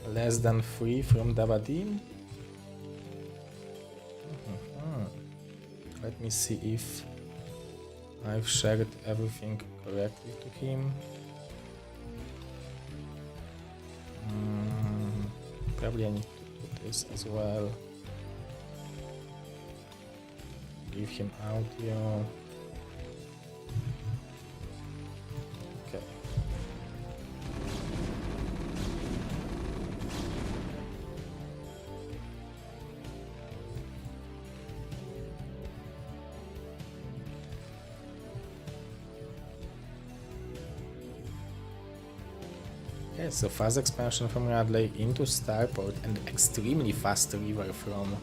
Less than 3 from Dabadim. Let me see if I've shared everything correctly to him. Probably I need to put this as well. Give him audio. Okay. Okay, so fast expansion from Radley into Starport and extremely fast river from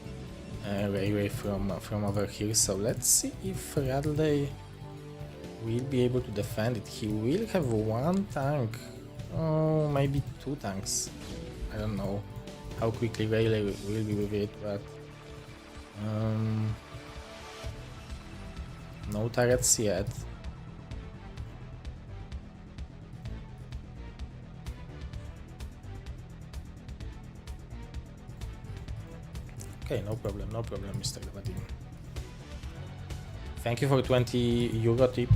Railway from over here. So let's see if Radley will be able to defend it. He will have 1 tank, oh, maybe 2 tanks. I don't know how quickly Railway will be with it, but no turrets yet. Okay, no problem, Mr. Dabadim. Thank you for 20 euro tip,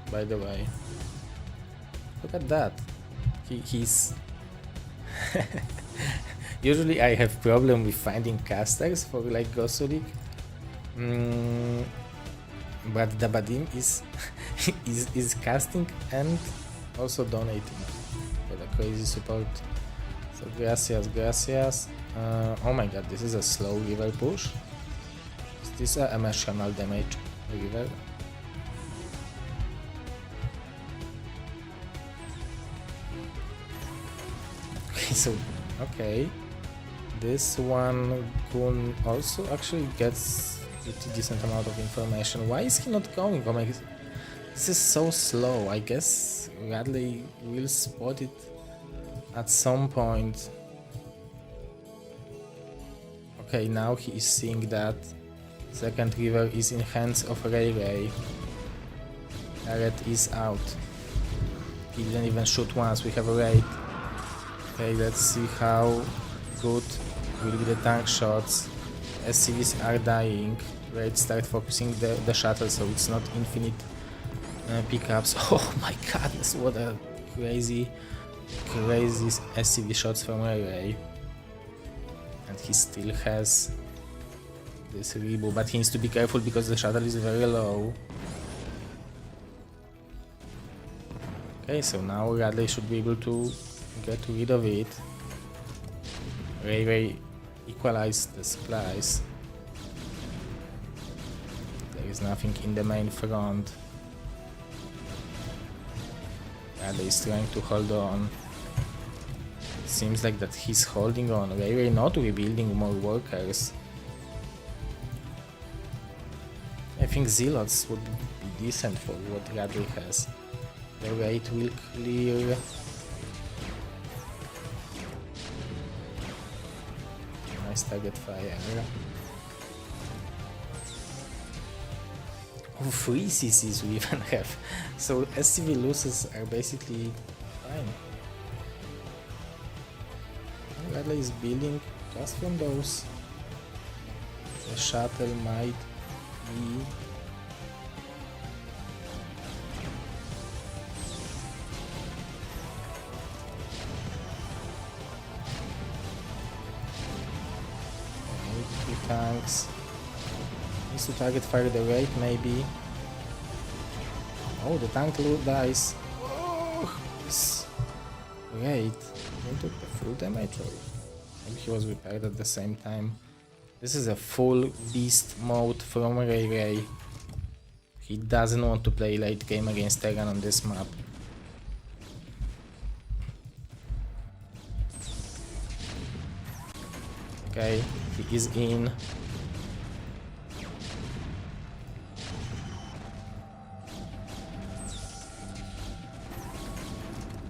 by the way. Look at that. He's... Usually I have problem with finding casters for like GosuLeague. But Dabadim is, is casting and also donating for the crazy support. So gracias. Oh my god, this is a slow river push. Is this a emotional damage river? Okay, so, okay. This one Kun also actually gets a decent amount of information. Why is he not going? Oh my god, this is so slow. I guess Radley will spot it at some point. Okay, now he is seeing that second river is in hands of Railway. Turret is out. He didn't even shoot once, we have a raid. Okay, let's see how good will be the tank shots. SCVs are dying. Raid start focusing the shuttle, so it's not infinite pickups. Oh my goodness, what a crazy SCV shots from Railway. And he still has this reboot, but he needs to be careful because the shuttle is very low. Okay, so now Radley should be able to get rid of it. Ray equalize the supplies. There is nothing in the main front. Radley is trying to hold on. Seems like that he's holding on. Ray not rebuilding more workers. I think Zealots would be decent for what Radley has. The rate will clear. Nice target fire. Oh, 3 CCs we even have. So SCV losses are basically fine. Radley is building just from those. The shuttle might be. Tanks. Needs to target fire the rate maybe. Oh, the tank dies. Oh, this rate. He took the full damage, or maybe he was repaired at the same time. This is a full beast mode from Ray. He doesn't want to play late game against Terran on this map. Okay, he is in.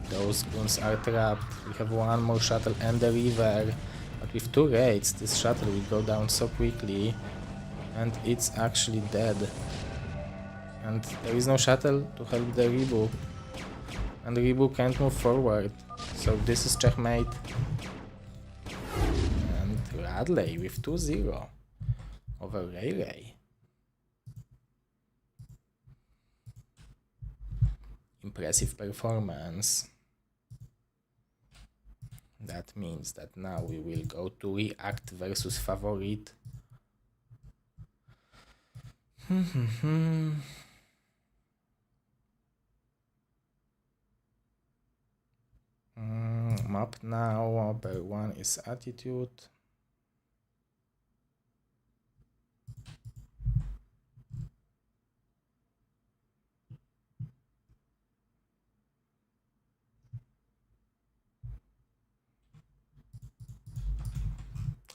Those goons are trapped. We have one more shuttle and a river. But with 2 raids, this shuttle will go down so quickly. And it's actually dead. And there is no shuttle to help the Rebu. And Rebu can't move forward. So this is checkmate. Radley with 2-0 over Ray. Impressive performance. That means that now we will go to React versus Favorite. Map now, number 1 is Attitude.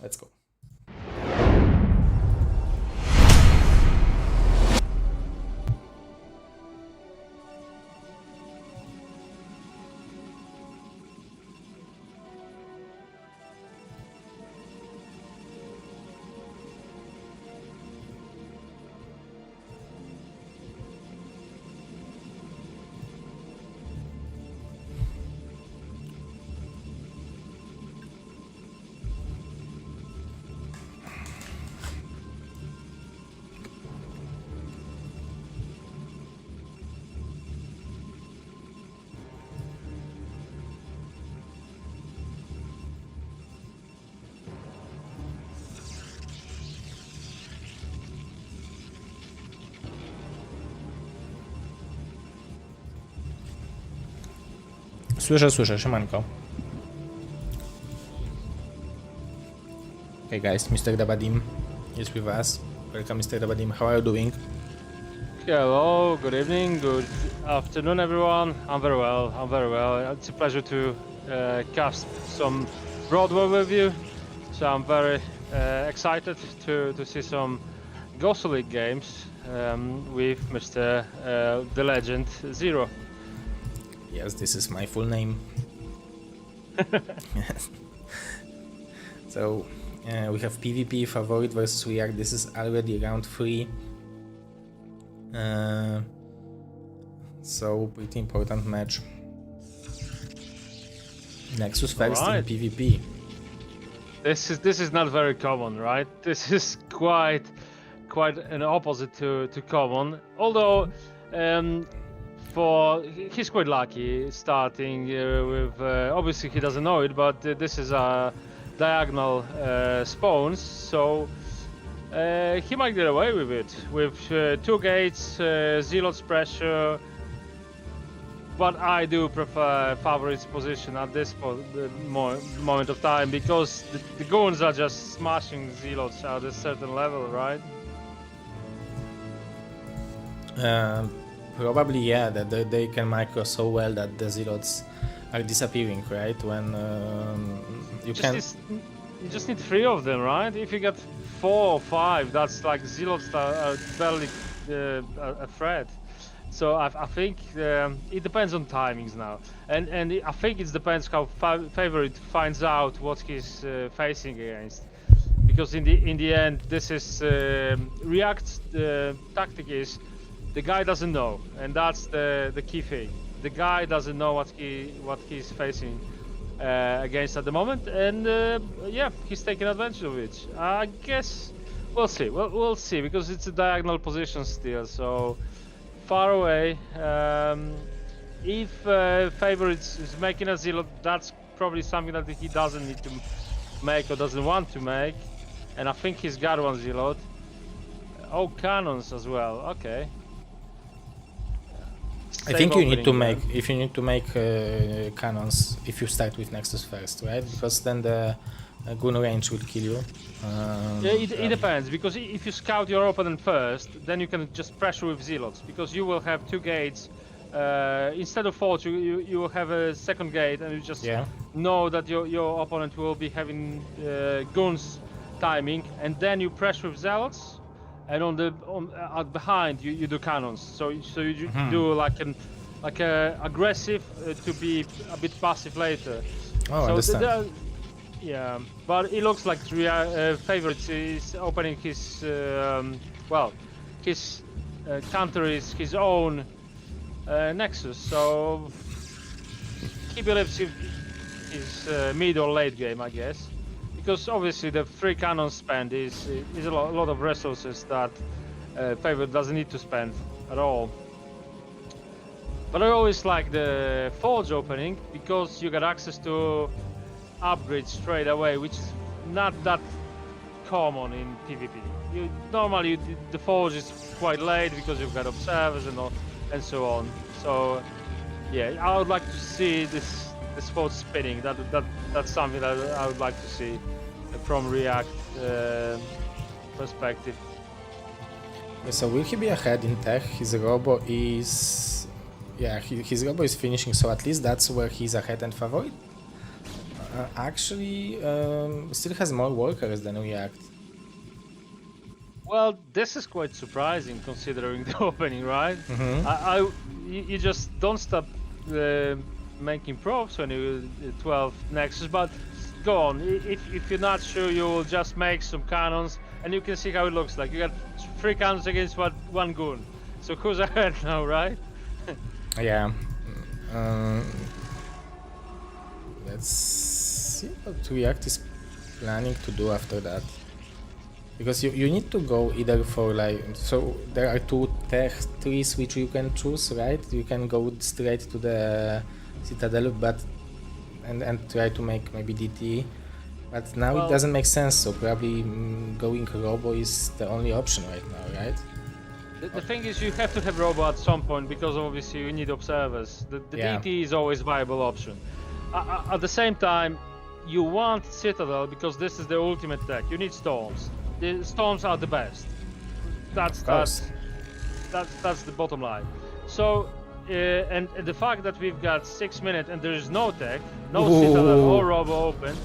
Let's go. Słyszę, siemanko. Okay guys, Mr. Dabadim is with us. Welcome Mr. Dabadim, how are you doing? Hello, good evening, good afternoon everyone. I'm very well. It's a pleasure to cast some broad overview. So I'm very excited to see some GosuLeague games with Mr. The Legend Zero. Yes, this is my full name. So we have PvP Favorite versus React. This is already round 3. So pretty important match. Nexus first in PvP. This is not very common, right? This is quite an opposite to common. Although he's quite lucky starting with obviously he doesn't know it, but this is a diagonal spawns, so he might get away with it with 2 gates, Zealots pressure. but I do prefer Favorite's position at this moment of time, because the goons are just smashing zealots at a certain level, right? Probably, yeah, that they can micro so well that the zealots are disappearing, right? When you can. You just need 3 of them, right? If you get 4 or 5, that's like zealots that are barely a threat. So I think it depends on timings now, and I think it depends how Favorite finds out what he's facing against, because in the end, this is React's tactic is the guy doesn't know, and that's the key thing. The guy doesn't know what he's facing against at the moment, and yeah, he's taking advantage of it. I guess we'll see. We'll see, because it's a diagonal position still, so far away. If Favorite is making a zealot, that's probably something that he doesn't need to make or doesn't want to make, and I think he's got one zealot. Oh, cannons as well. Okay. I think you need to make, if you need to make cannons, if you start with Nexus first, right? Because then the goon range will kill you. Yeah, it depends, because if you scout your opponent first, then you can just pressure with zealots, because you will have 2 gates. Instead of 4, you will have a second gate, and you just know that your opponent will be having goons timing, and then you pressure with zealots. And behind you do cannons, so you do like a aggressive to be a bit passive later. Oh, so understand. Yeah, but it looks like Favorite is opening his his counter is his own Nexus, so he believes his mid or late game, I guess. Because obviously the 3 cannons spend is a lot of resources that Favorite doesn't need to spend at all. But I always like the Forge opening, because you get access to upgrades straight away, which is not that common in PvP. Normally the Forge is quite late, because you've got observers and so on. So yeah, I would like to see this Forge spinning. That's something that I would like to see from React perspective. So will he be ahead in tech? His robo is... Yeah, his robo is finishing, so at least that's where he's ahead and Favorite. Actually, still has more workers than React. Well, this is quite surprising considering the opening, right? You just don't stop making probes when you 12 Nexus, but go on. If you're not sure, you will just make some cannons, and you can see how it looks like. You got 3 cannons against 1 goon. So who's ahead now, right? Yeah. Let's see what React is planning to do after that. Because you need to go either for like... So there are 2 tech trees which you can choose, right? You can go straight to the Citadel, but and try to make maybe DT. But now it doesn't make sense, so probably going Robo is the only option right now, right? The thing is, you have to have Robo at some point, because obviously you need observers. The DT is always a viable option. At the same time, you want Citadel, because this is the ultimate tech. You need Storms. The Storms are the best. That's the bottom line. So, and the fact that we've got 6 minutes and there is no tech, no Citadel or Robo open.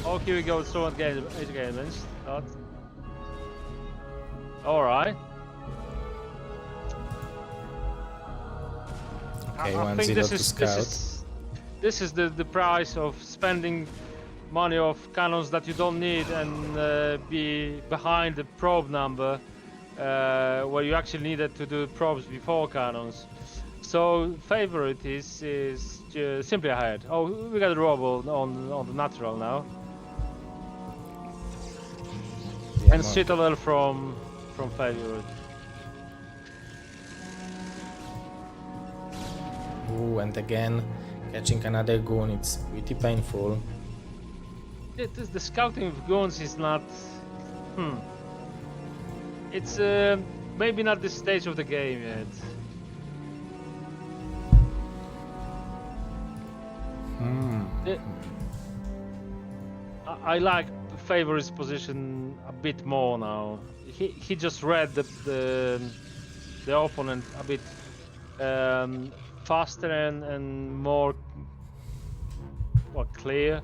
Oh, here we go. So against. All right. Okay, I think this is the price of spending money of cannons that you don't need, and be behind the probe number where you actually needed to do probes before cannons. So Favorite is simply ahead. Oh, we got a Robo on the natural now. Yeah, and Citadel from Favorite. Ooh, and again, catching another goon, it's pretty painful. The scouting of goons is not... It's maybe not the stage of the game yet. I like Favor's position a bit more now. He just read the opponent a bit faster and more clear.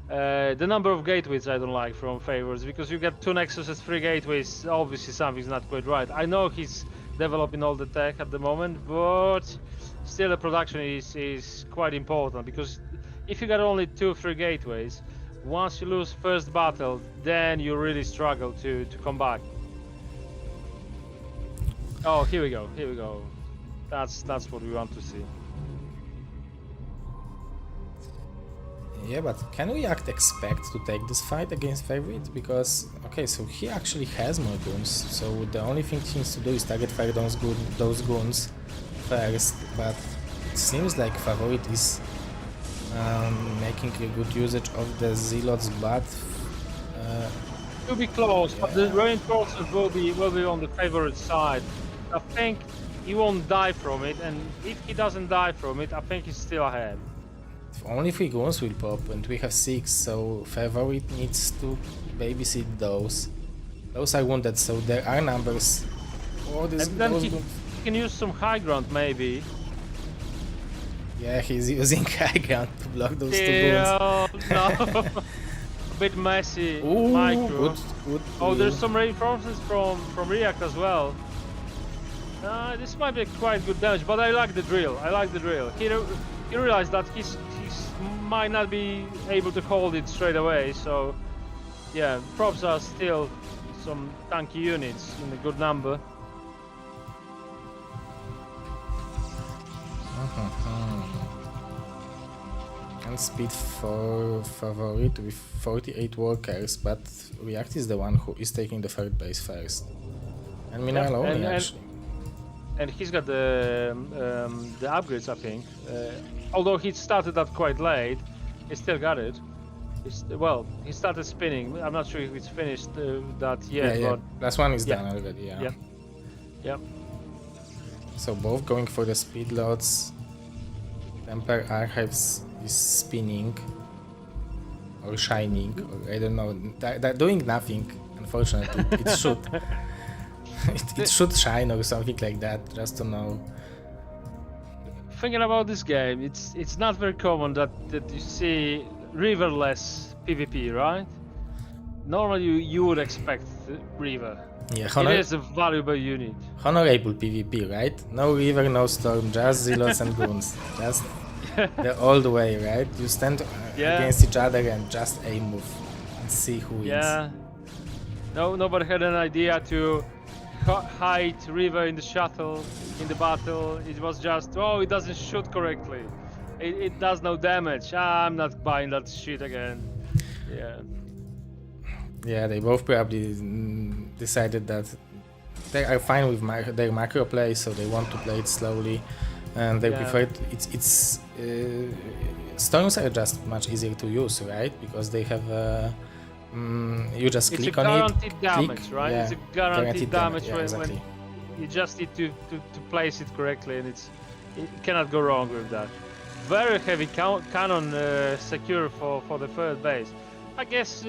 The number of gateways I don't like from Favors, because you get 2 Nexuses, 3 gateways. Obviously something's not quite right. I know he's developing all the tech at the moment, but still the production is quite important, because if you got only 2-3 gateways, once you lose first battle, then you really struggle to come back. Oh, here we go. That's what we want to see. Yeah, but can we expect to take this fight against Favorite? Because, okay, so he actually has more goons, so the only thing he needs to do is target fire those goons first, but it seems like Favorite is making a good usage of the Zealots, but It will be close, but the reinforcements will be on the Favorite side. I think he won't die from it, and if he doesn't die from it, I think he's still ahead. only 3 goons will pop, and we have 6, so Favorite needs to babysit those. Those are wounded, so there are numbers. Oh, And then he can use some high ground, maybe. Yeah, he's using high ground to block those 2 goons. No. A bit messy. Ooh, Micro. good. Oh, there's some reinforcements from React as well. This might be quite good damage, but I like the drill. He realized that he might not be able to hold it straight away, so yeah, props are still some tanky units in a good number. And speed for Favorite with 48 workers, but React is the one who is taking the 3rd base first. And Mineral only, actually. And he's got the upgrades, I think. Although he started that quite late, he still got it. He started spinning. I'm not sure if it's finished that yet. Yeah. But Last one is done already, yeah. Yeah. So both going for the speed loads. Temper Archives is spinning. Or shining, or I don't know. They're doing nothing, unfortunately. It should. It should shine or something like that, just to know. Thinking about this game, it's not very common that you see riverless PvP, right? Normally you would expect River. Yeah, it is a valuable unit. Honorable PvP, right? No river, no storm, just zealots and goons. Just the old way, right? You stand against each other and just aim move and see who wins. Yeah. Nobody had an idea to hide River in the shuttle in the battle. It was just, it doesn't shoot correctly. It does no damage. I'm not buying that shit again. Yeah, they both probably decided that they are fine with their macro play, so they want to play it slowly, and they prefer it's storms are just much easier to use, right? Because they have you just click on it. It's a guaranteed damage, right? Yeah, it's a guaranteed damage exactly. when you just need to place it correctly, and it cannot go wrong with that. Very heavy cannon secure for the 3rd base. I guess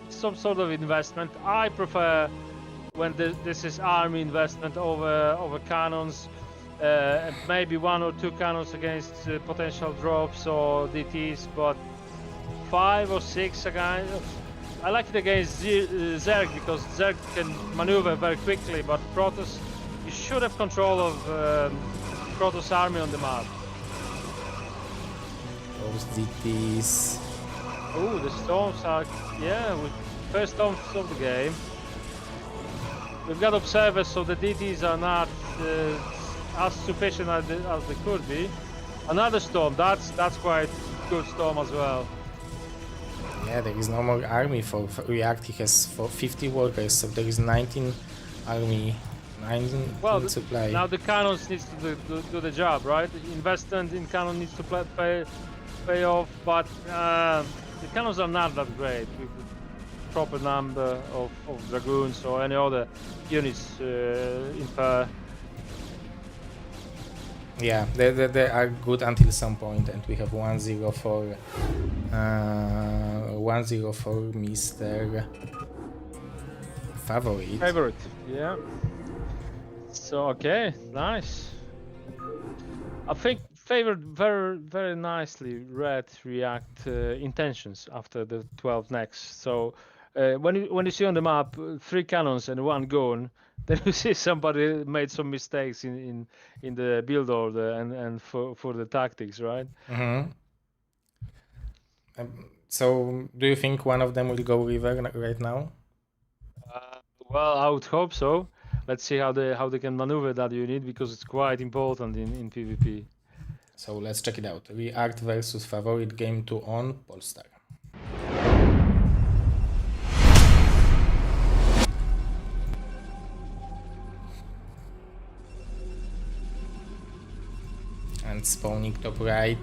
some sort of investment. I prefer when this is army investment over cannons. Maybe 1 or 2 cannons against potential drops or DTs, but 5 or 6 again. I like it against Zerg because Zerg can maneuver very quickly, but Protoss, you should have control of Protoss army on the map. Those DTs. Oh, the storms are, with first storms of the game. We've got observers, so the DTs are not as sufficient as they could be. Another storm, that's quite good storm as well. Yeah, there is no more army for React. He has 50 workers, so there is 19 army, 19 supply. Now the cannons needs to do the job, right? The investment in cannon needs to pay off, but the cannons are not that great with the proper number of dragoons or any other units in pair. Yeah, they are good until some point, and we have 1-0 for 1-0 for Mr. Favorite. Favorite, yeah. So okay, nice. I think favorite very nicely read React intentions after the 12 next. So when you see on the map 3 cannons and 1 gun, then you see somebody made some mistakes in the build order and for the tactics, right? Mm-hmm. So, do you think one of them will go river right now? Well, I would hope so. Let's see how they can maneuver that unit because it's quite important in PvP. So let's check it out. React versus Favorite Game 2 on Polestar. And spawning top right,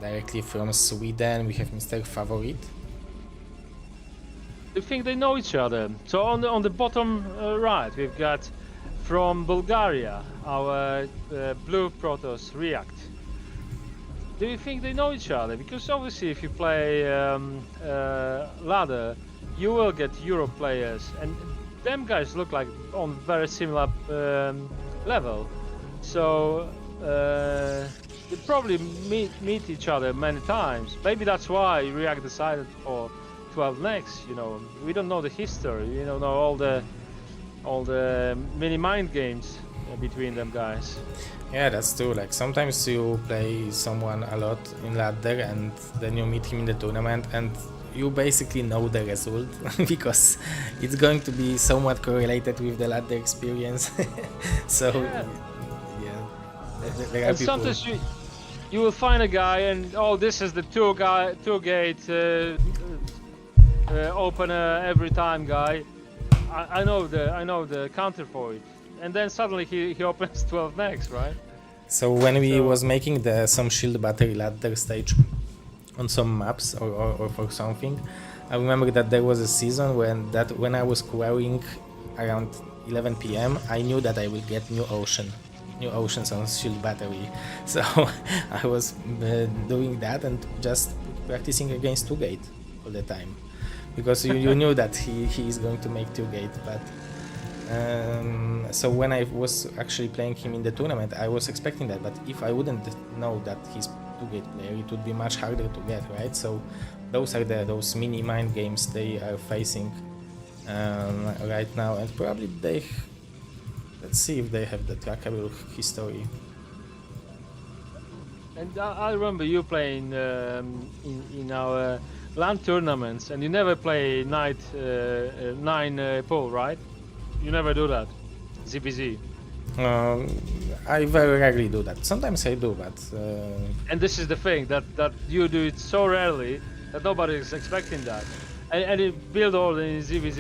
directly from Sweden, we have Mr. Favorite. Do you think they know each other? So on the bottom right, we've got from Bulgaria our blue Protoss React. Do you think they know each other? Because obviously, if you play ladder, you will get Europe players, and them guys look like on very similar level. So they probably meet each other many times. Maybe that's why React decided for 12 next. You know, we don't know the history. We don't know all the mini mind games between them guys. Yeah, that's true. Like sometimes you play someone a lot in ladder and then you meet him in the tournament and you basically know the result because it's going to be somewhat correlated with the ladder experience. So yeah, there are And people. sometimes you will find a guy and this is the two gate opener every time guy. I know the counter for it. And then suddenly he opens 12 next, right? So when we was making some shield battery ladder stage on some maps or for something, I remember that there was a season when I was querying around 11 p.m. I knew that I will get new oceans on shield battery. So I was doing that and just practicing against 2-gate all the time because you knew that he is going to make 2-gate, but. So when I was actually playing him in the tournament, I was expecting that, but if I wouldn't know that he's 2-gate player, it would be much harder to get, right? So those are those mini mind games they are facing right now, and probably let's see if they have the trackable history. And I remember you playing in our LAN tournaments, and you never play 9 pull, right? You never do that, ZBZ. I very rarely do that. Sometimes I do, but. And this is the thing that you do it so rarely that nobody is expecting that. And the build order in ZBZ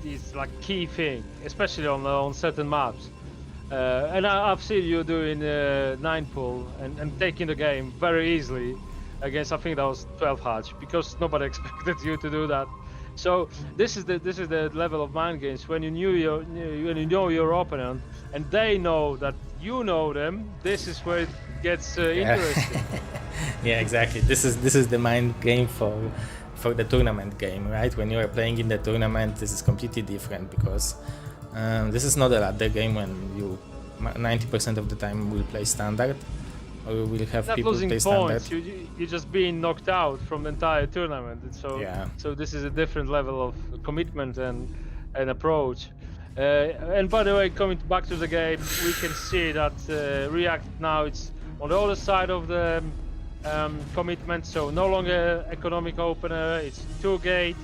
is like key thing, especially on certain maps. And I've seen you doing 9 pull and taking the game very easily against, I think that was 12 hatch, because nobody expected you to do that. So this is the level of mind games when you know your opponent and they know that you know them. This is where it gets interesting. Yeah, exactly. This is the mind game for the tournament game, right? When you are playing in the tournament, this is completely different because this is not a ladder game when you 90% of the time will play standard. Or we will have not people losing play points. standard. You're just being knocked out from the entire tournament. So Yeah. so this is a different level of commitment and approach. And by the way, coming back to the game, we can see that React now it's on the other side of the commitment. So no longer economic opener. It's 2-gate,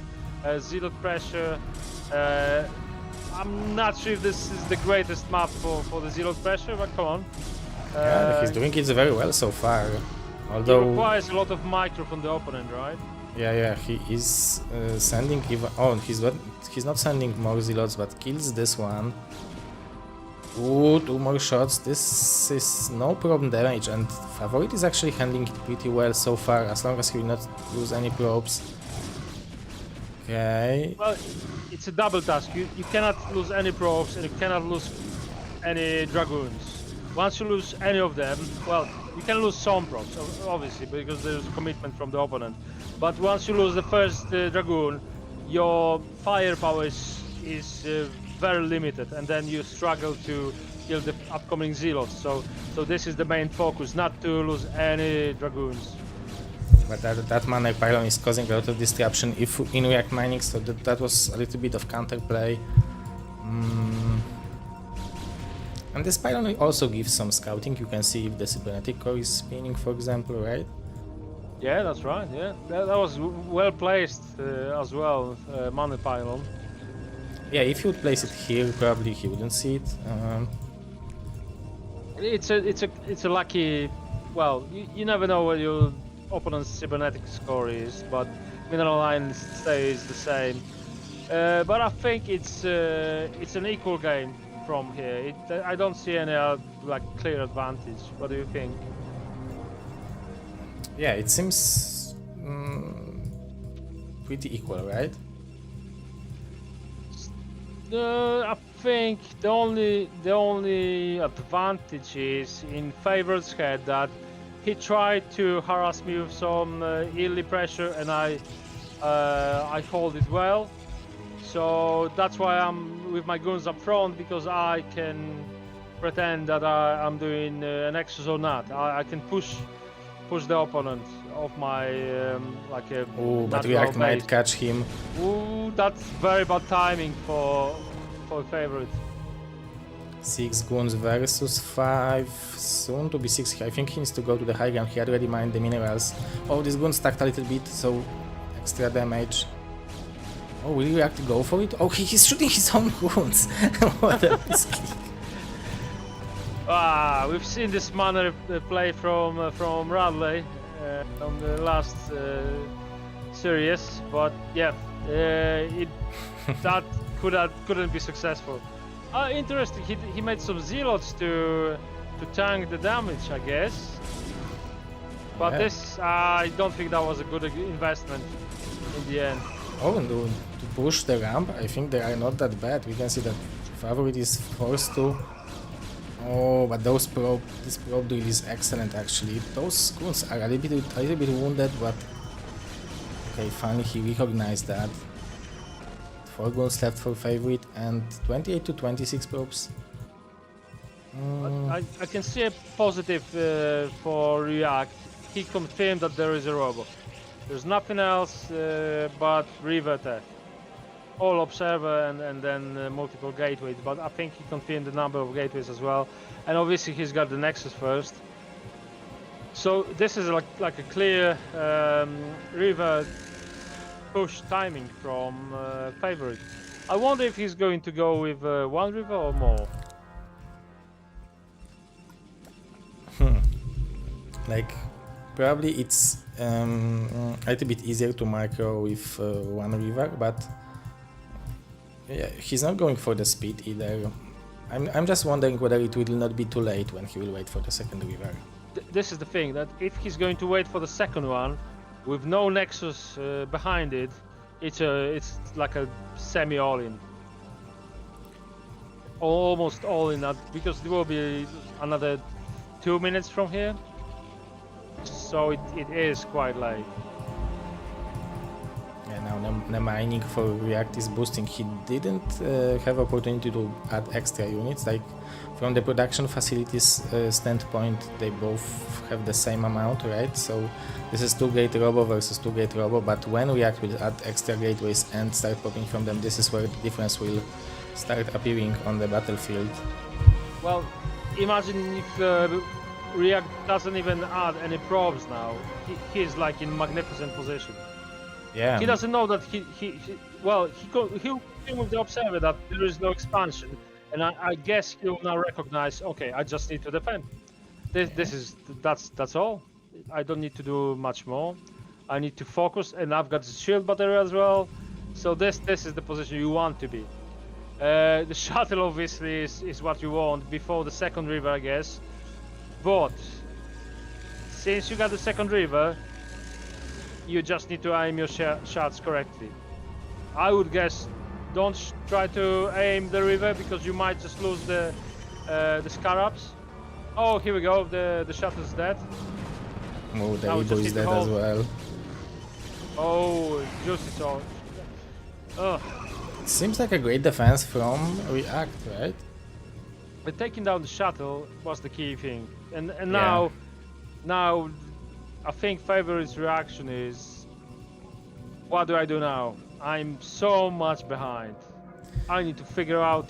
zero pressure. I'm not sure if this is the greatest map for the zero pressure, but come on. Yeah, he's doing it very well so far. It Although requires a lot of micro from the opponent, right? yeah, he is sending even. Oh, he's not sending more zealots, but kills this one. Ooh, 2 more shots. This is no problem damage, and Favorite is actually handling it pretty well so far, as long as he will not lose any probes. Okay. Well, it's a double task. You cannot lose any probes and you cannot lose any dragoons. Once you lose any of them, well, you can lose some props, obviously, because there's commitment from the opponent. But once you lose the first Dragoon, your firepower is very limited, and then you struggle to kill the upcoming Zealots. So this is the main focus, not to lose any Dragoons. But that mana pylon is causing a lot of disruption if in React mining, so that was a little bit of counterplay. And this pylon also gives some scouting. You can see if the cybernetic core is spinning, for example, right? Yeah, that's right. Yeah, that was well placed as well, mana pylon. Yeah, if you would place it here, probably he wouldn't see it. It's a lucky. Well, you never know what your opponent's cybernetic score is, but mineral line stays the same. But I think it's an equal game from here. I don't see any like clear advantage. What do you think? Yeah, it seems pretty equal, right? I think the only advantage is in Favorite's head that he tried to harass me with some early pressure, and I hold it well. So that's why I'm with my goons up front, because I can pretend that I'm doing an Nexus or not. I can push the opponent off my like a. Oh, but React might catch him. Ooh, that's very bad timing for Favorite. 6 goons versus 5, soon to be 6. I think he needs to go to the high ground. He already mined the minerals. Oh, this goon stacked a little bit, so extra damage. Oh, will React go for it? Oh, he's shooting his own goons. What a misclick. We've seen this manner play from Radley on the last series, but yeah, that couldn't be successful. Interesting. He made some zealots to tank the damage, I guess. But this, I don't think that was a good investment in the end. Oh, and to push the ramp, I think they are not that bad. We can see that Favorite is forced to. Oh, but this probe drill is excellent actually. Those goons are a little bit wounded, but okay, finally he recognized that. 4 goals left for Favorite and 28 to 26 probes. I can see a positive for React. He confirmed that there is a robot. There's nothing else but River Tech. All observer and then multiple gateways, but I think he confirmed the number of gateways as well. And obviously he's got the Nexus first. So this is like a clear River push timing from Favorite. I wonder if he's going to go with 1 river or more. Like, probably it's a little bit easier to micro with 1 river, but yeah, he's not going for the speed either. I'm just wondering whether it will not be too late when he will wait for the 2nd river. This is the thing, that if he's going to wait for the 2nd one with no Nexus behind it, it's like a semi all-in. Almost all-in, because it will be another 2 minutes from here. So it is quite late. Yeah, now the mining for React is boosting. He didn't have opportunity to add extra units. Like, from the production facilities standpoint, they both have the same amount, right? So this is 2 gate robo versus 2 gate robo, but when React will add extra gateways and start popping from them, this is where the difference will start appearing on the battlefield. Well, imagine if React doesn't even add any probes now. He's like in magnificent position. Yeah. He doesn't know that he'll with the observer that there is no expansion, and I guess he'll now recognize, okay, I just need to defend. That's all. I don't need to do much more. I need to focus, and I've got the shield battery as well. So this is the position you want to be. The shuttle obviously is what you want before the 2nd river, I guess. But since you got the 2nd river, you just need to aim your shots correctly. I would guess don't try to aim the river, because you might just lose the scarabs. Oh, here we go. The shuttle's dead. Oh, the Now we Rebo just is hit the dead as hole. well. Oh, juicy sauce. Ugh. It seems like a great defense from React, right? But taking down the shuttle was the key thing, and Yeah. now I think Favorite's reaction is, what do I do now? I'm so much behind. I need to figure out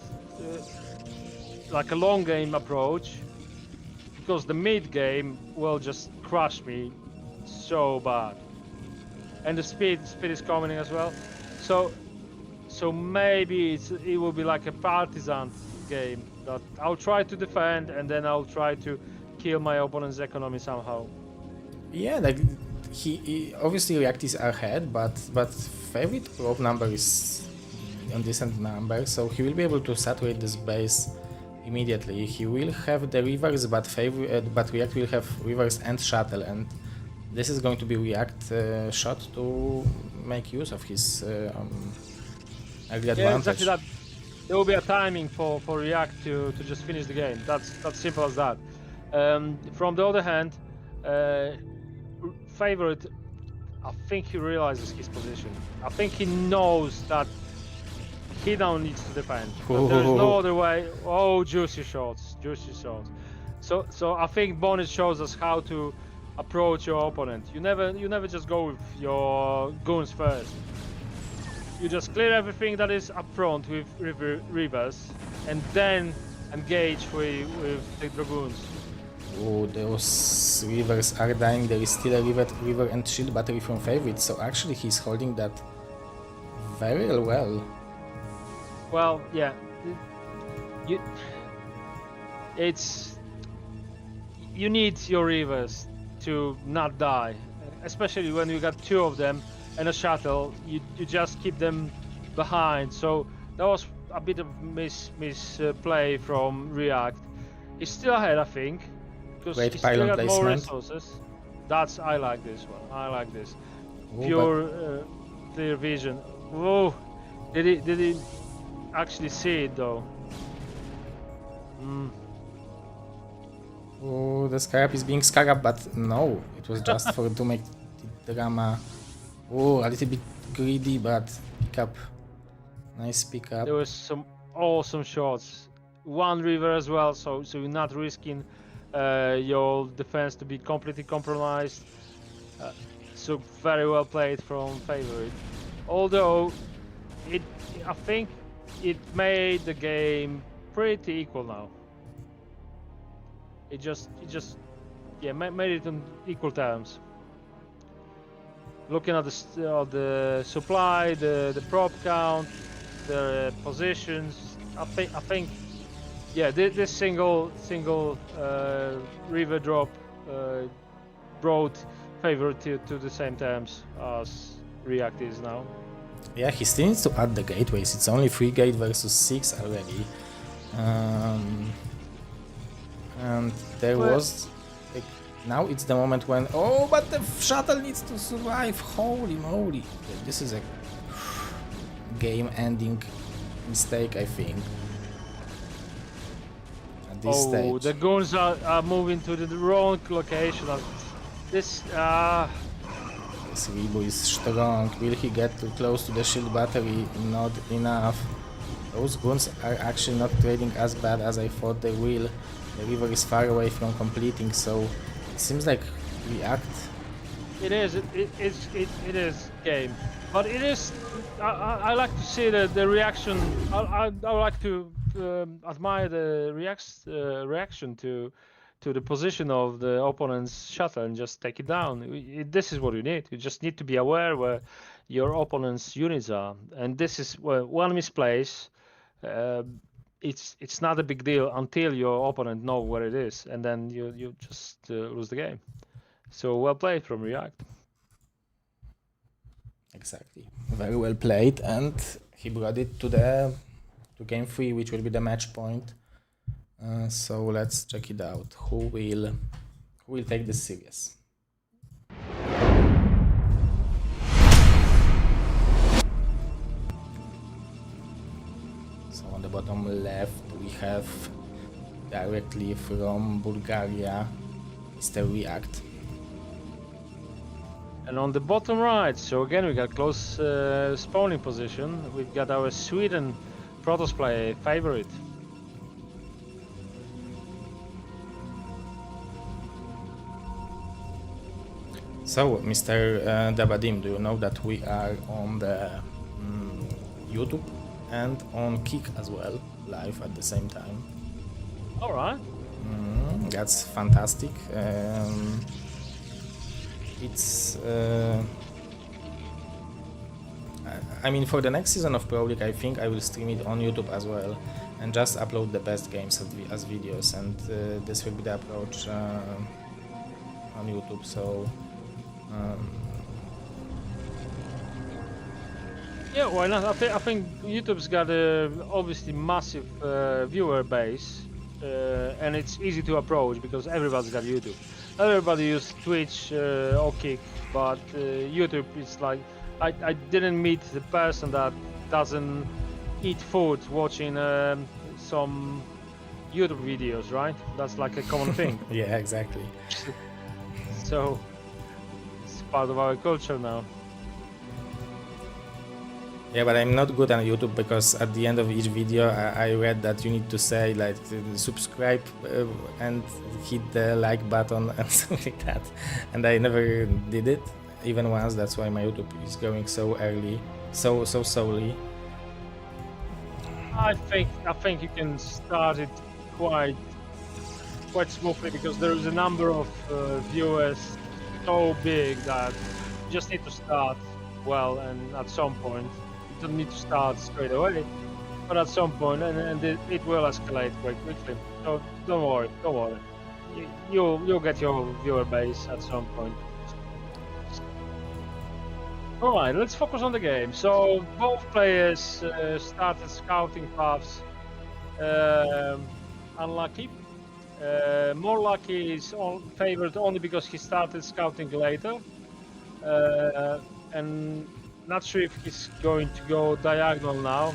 like a long game approach, because the mid game will just crush me so bad, and the speed is coming as well. So maybe it will be like a partisan game that I'll try to defend and then I'll try to kill my opponent's economy somehow. Yeah, like he obviously React is ahead, but favorite probe number is on decent number, so he will be able to saturate this base immediately. He will have the rivers, but React will have rivers and shuttle, and this is going to be React shot to make use of his early Yeah, advantage. exactly that. There will be a timing for React to just finish the game. That's simple as that. From the other hand, Favorite, I think he realizes his position. I think he knows that he now needs to defend. That there's no other way. Oh, juicy shots, juicy shots. So I think Bonnet shows us how to approach your opponent. You never just go with your goons first. You just clear everything that is up front with rivers, and then engage with the dragoons. Oh, those rivers are dying. There is still a river and shield battery from favorite, so actually he's holding that very well. Well, yeah, you it's you need your rivers to not die, especially when you got two of them and a shuttle. You just keep them behind. So that was a bit of misplay from React. He's still ahead, I think, because Great he's still pylon got more placement. resources. I like this one. I like this. Oh, Pure clear vision. Whoa! Did he actually see it though? Oh, the Scarab is being Scarab, but no, it was just for to make the drama. Oh, a little bit greedy, but pick up. Nice pickup. There was some awesome shots. One river as well, so you're not risking your defense to be completely compromised. So very well played from Favorite. Although I think it made the game pretty equal now. It just yeah made it on equal terms. Looking at the supply, the prop count, the positions, I think yeah, this single river drop brought Favorite to the same terms as React is now. Yeah, he still needs to add the gateways. It's only 3 gate versus 6 already. And there was... Like, now it's the moment when... Oh, but the shuttle needs to survive! Holy moly! This is a game-ending mistake, I think. At this stage. The goons are moving to the wrong location. This This Rebo is strong. Will he get too close to the shield battery? Not enough. Those goons are actually not trading as bad as I thought they will. The river is far away from completing, so it seems like React. It is. It is game, but it is. I like to see the reaction. I like to admire the reaction to the position of the opponent's shuttle and just take it down. This is what you need. You just need to be aware where your opponent's units are, and this is where one misplace. It's not a big deal until your opponent know where it is, and then you just lose the game. So well played from React. Exactly. Very well played, and he brought it to game 3, which will be the match point. So let's check it out. Who will take this serious? So on the bottom left we have directly from Bulgaria, Mr. React. And on the bottom right, so again we got close spawning position. We've got our Sweden Protoss play favorite. So, Mr. Dabadim, do you know that we are on the YouTube and on Kick as well, live at the same time? All right. That's fantastic. It's I mean, for the next season of ProLeague, I think I will stream it on YouTube as well and just upload the best games as videos, and this will be the approach on YouTube. So yeah, why not? I think YouTube's got a obviously massive viewer base, and it's easy to approach because everybody's got YouTube. Everybody uses Twitch or Kick, but YouTube is like, I didn't meet the person that doesn't eat food watching some YouTube videos, right? That's like a common thing. yeah, exactly. So it's part of our culture now. Yeah, but I'm not good on YouTube because at the end of each video I read that you need to say like subscribe and hit the like button and something like that, and I never did it even once. That's why my YouTube is going so early, so slowly. I think you can start it quite smoothly because there is a number of viewers so big that you just need to start well, and at some point you don't need to start straight away, but at some point and it will escalate quite quickly. So don't worry. You'll get your viewer base at some point. All right, let's focus on the game. So both players started scouting paths. Unlucky. More lucky is favored only because he started scouting later, and not sure if he's going to go diagonal now.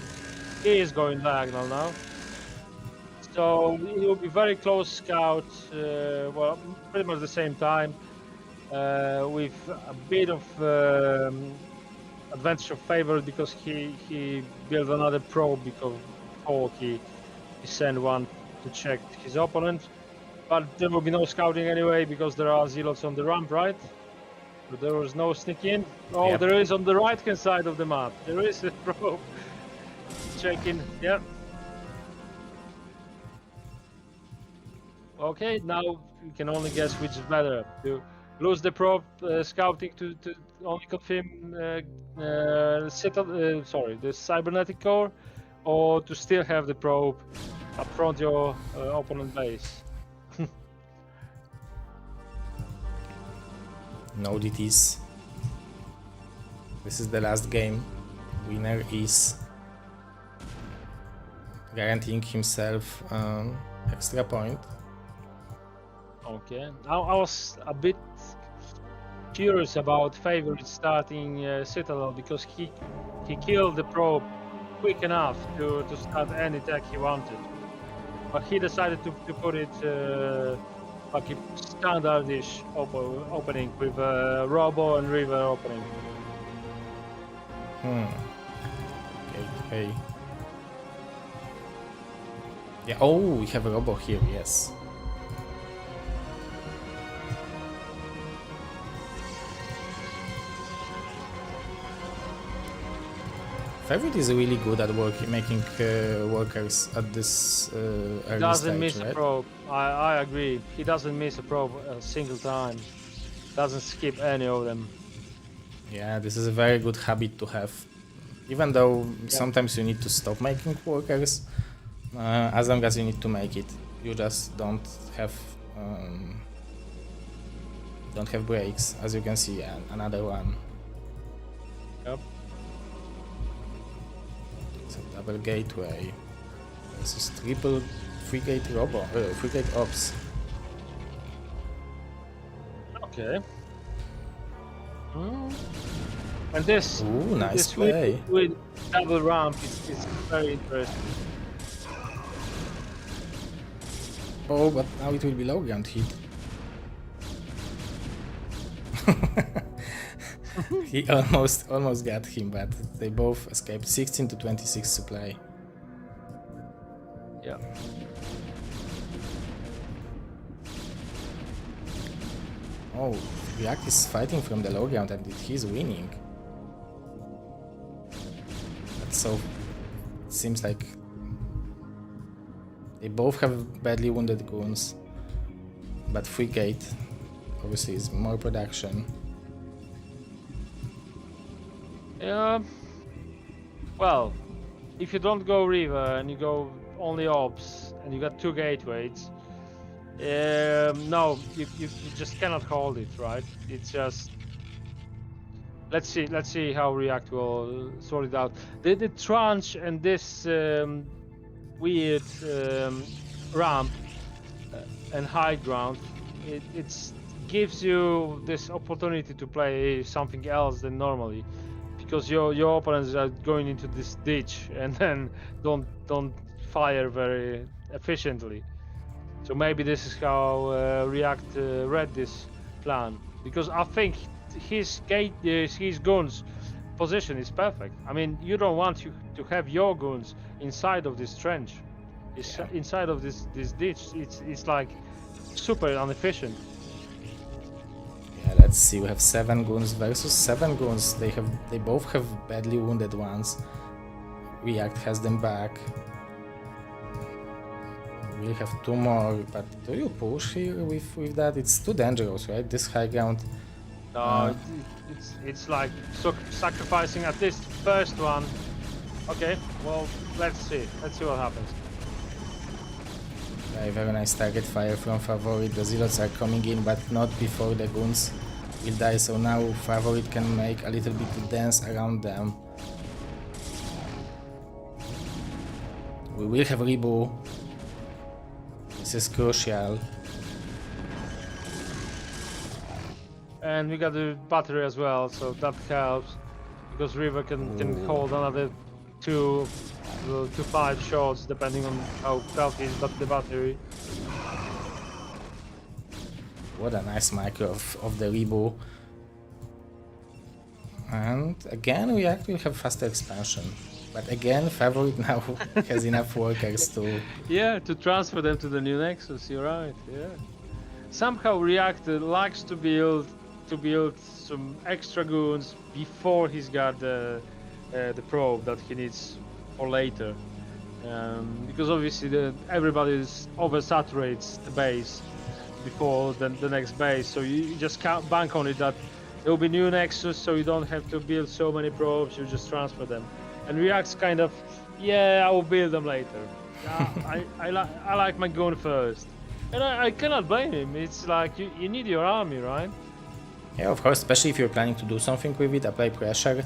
He is going diagonal now, so it will be very close scout. Well, pretty much the same time, with a bit of advantage of favor because he built another probe before he sent one to check his opponent. But there will be no scouting anyway because there are zealots on the ramp, right? But there was no sneak in. Oh, Yep. There is on the right hand side of the map. There is a probe. Checking, yeah. Okay, now you can only guess which is better. To lose the probe scouting to only confirm the cybernetic core, or to still have the probe up front your opponent base. No DTs. This is the last game. Winner is guaranteeing himself extra point. Okay, I was a bit curious about favorite starting Citadel because he killed the probe quick enough to start any attack he wanted, but he decided to put it like a standardish opening with Robo and River opening. Okay. Yeah, oh, we have a Robo here, yes. Favorite is really good at making workers at this early Doesn't stage, miss right? a probe. I agree. He doesn't miss a probe a single time. Doesn't skip any of them. Yeah, this is a very good habit to have. Even though sometimes you need to stop making workers, as long as you need to make it, you just don't have breaks. As you can see, another one. Yep. It's a double gateway. This is triple free gate ops. Okay. And this, Ooh, nice this play. with double ramp is very interesting. Oh, but now it will be low ground hit. He almost got him, but they both escaped. 16 to 26 supply. Yeah. Oh, React is fighting from the low ground and he's winning. But so it seems like they both have badly wounded goons, but Frigate obviously is more production. Yeah. Well, if you don't go River and you go only Ops and you got 2 gateways, no, you just cannot hold it, right? It's just let's see how React will sort it out. The tranche and this weird ramp and high ground, it gives you this opportunity to play something else than normally, because your opponents are going into this ditch and then don't fire very efficiently. So maybe this is how React read this plan, because I think his guns position is perfect. I mean, you don't want to have your guns inside of this trench, inside of this ditch. It's like super inefficient. Yeah, let's see. We have 7 goons versus 7 goons. They both have badly wounded ones. React has them back. We'll have 2 more, but do you push here with that? It's too dangerous, right? This high ground. No, it's like sacrificing at least first one. Okay, well, let's see what happens. Yeah, very nice target fire from Favorit. The zealots are coming in, but not before the goons will die. So now Favorit can make a little bit of dance around them. We will have Rebu. This is crucial. And we got the battery as well, so that helps, because River can hold another 2 to 5 shots depending on how tough is the battery. What a nice micro of the Rebu. And again, React will have faster expansion. But again, Favorit now has enough workers to... Yeah, to transfer them to the new Nexus, you're right, yeah. Somehow React likes to build some extra goons before he's got the probe that he needs for later. Because obviously everybody oversaturates the base before the next base, so you just can't bank on it that there will be new Nexus, so you don't have to build so many probes, you just transfer them. And React's kind of, yeah, I will build them later. I like my gun first. And I cannot blame him. It's like you need your army, right? Yeah, of course, especially if you're planning to do something with it, apply pressure.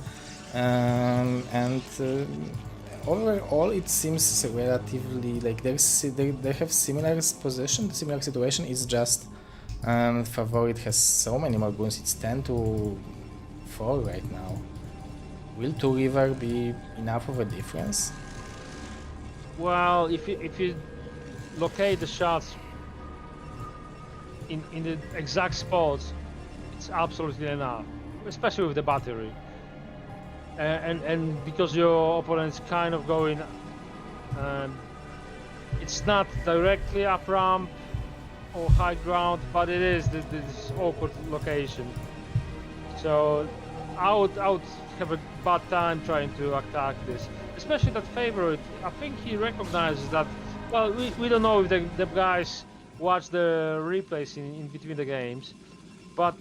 Overall, it seems relatively like they have similar position. The similar situation is just Favorit has so many more goons. It's 10 to 4 right now. Will 2 River be enough of a difference? Well, if you locate the shots in the exact spots, it's absolutely enough, especially with the battery. And because your opponent's kind of going, it's not directly up ramp or high ground, but it is this awkward location. So I would have a bad time trying to attack this, especially that Favorite. I think he recognizes that. Well, we don't know if the guys watch the replays in between the games, but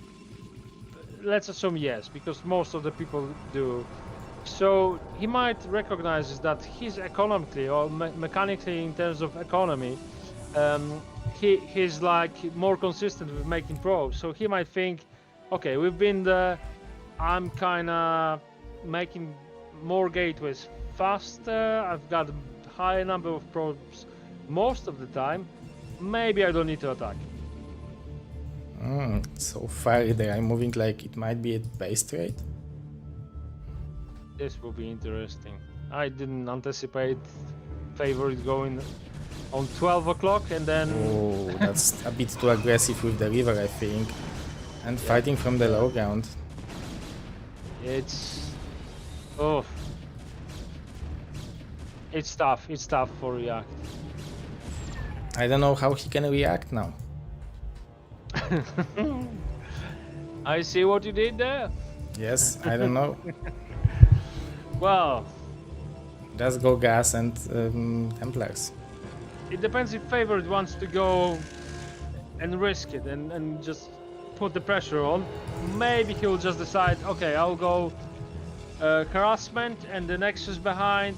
let's assume yes, because most of the people do. So he might recognize that he's economically or mechanically in terms of economy, he's like more consistent with making probes. So he might think, okay, we've been there, I'm kinda making more gateways faster, I've got a higher number of probes most of the time, maybe I don't need to attack. So far they are moving like it might be a base trade. This will be interesting. I didn't anticipate Favorite going on 12 o'clock, and then Oh, that's a bit too aggressive with the river, I think. And fighting from the low ground. it's oh, it's tough. It's tough for React. I don't know how he can react now. I see what you did there. Yes, I don't know. Well, Just go gas and Templars. it depends if favorite wants to go and risk it and just put the pressure on. Maybe he'll just decide, okay, I'll go harassment and the Nexus behind.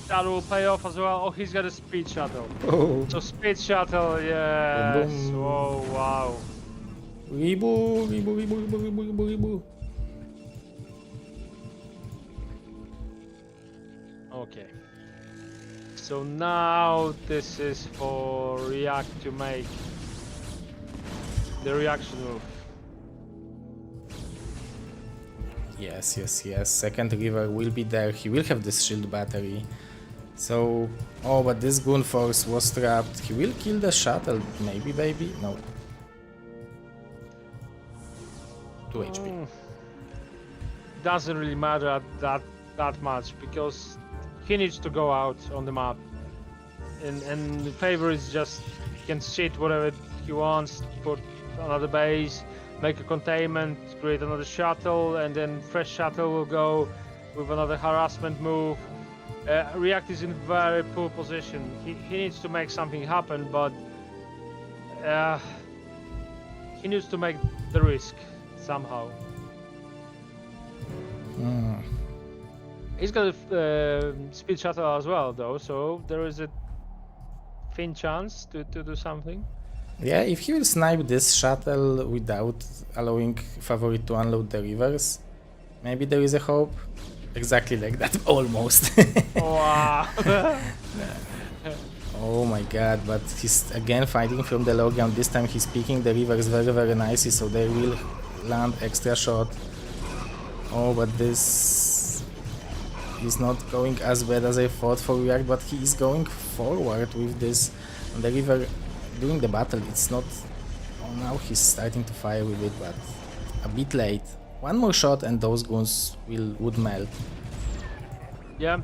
That will pay off as well. Oh, he's got a speed shuttle. Oh, So speed shuttle, yes. Boom, boom. Oh, wow. Ribu, ribu, ribu, ribu, ribu, ribu, ribu. Okay. So now this is for React to make the reaction move. Yes, yes, yes. Second river will be there. He will have this shield battery. So, oh, but this Goon Force was trapped. He will kill the shuttle, maybe, baby? No. 2 HP. Doesn't really matter that much because he needs to go out on the map, and the favor is just he can shit whatever he wants, put another base, make a containment, create another shuttle, and then fresh shuttle will go with another harassment move. React is in very poor position. He needs to make something happen, but he needs to make the risk somehow. He's got a speed shuttle as well, though, so there is a thin chance to do something. Yeah, if he will snipe this shuttle without allowing Favorite to unload the rivers, maybe there is a hope. Exactly like that, almost. Wow. Oh my god, but he's again fighting from the low ground. This time he's picking the rivers very, very nicely, so they will land extra shot. Oh, but this is not going as bad as I thought for React, but he is going forward with this on the river during the battle. It's not... Oh, now he's starting to fire with it, but a bit late. One more shot and those goons would melt. Yeah,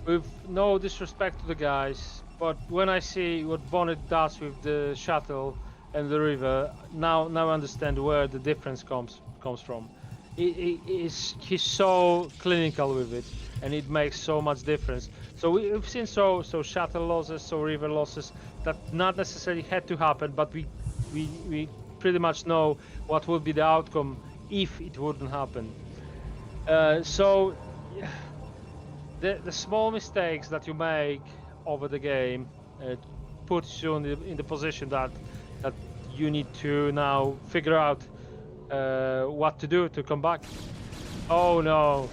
with no disrespect to the guys, but when I see what Bonnet does with the shuttle and the river, now I understand where the difference comes from. He's so clinical with it, and it makes so much difference. So we've seen so shuttle losses, so river losses that not necessarily had to happen, but we pretty much know what would be the outcome if it wouldn't happen. So the small mistakes that you make over the game puts you in the position that you need to now figure out what to do to come back. Oh no,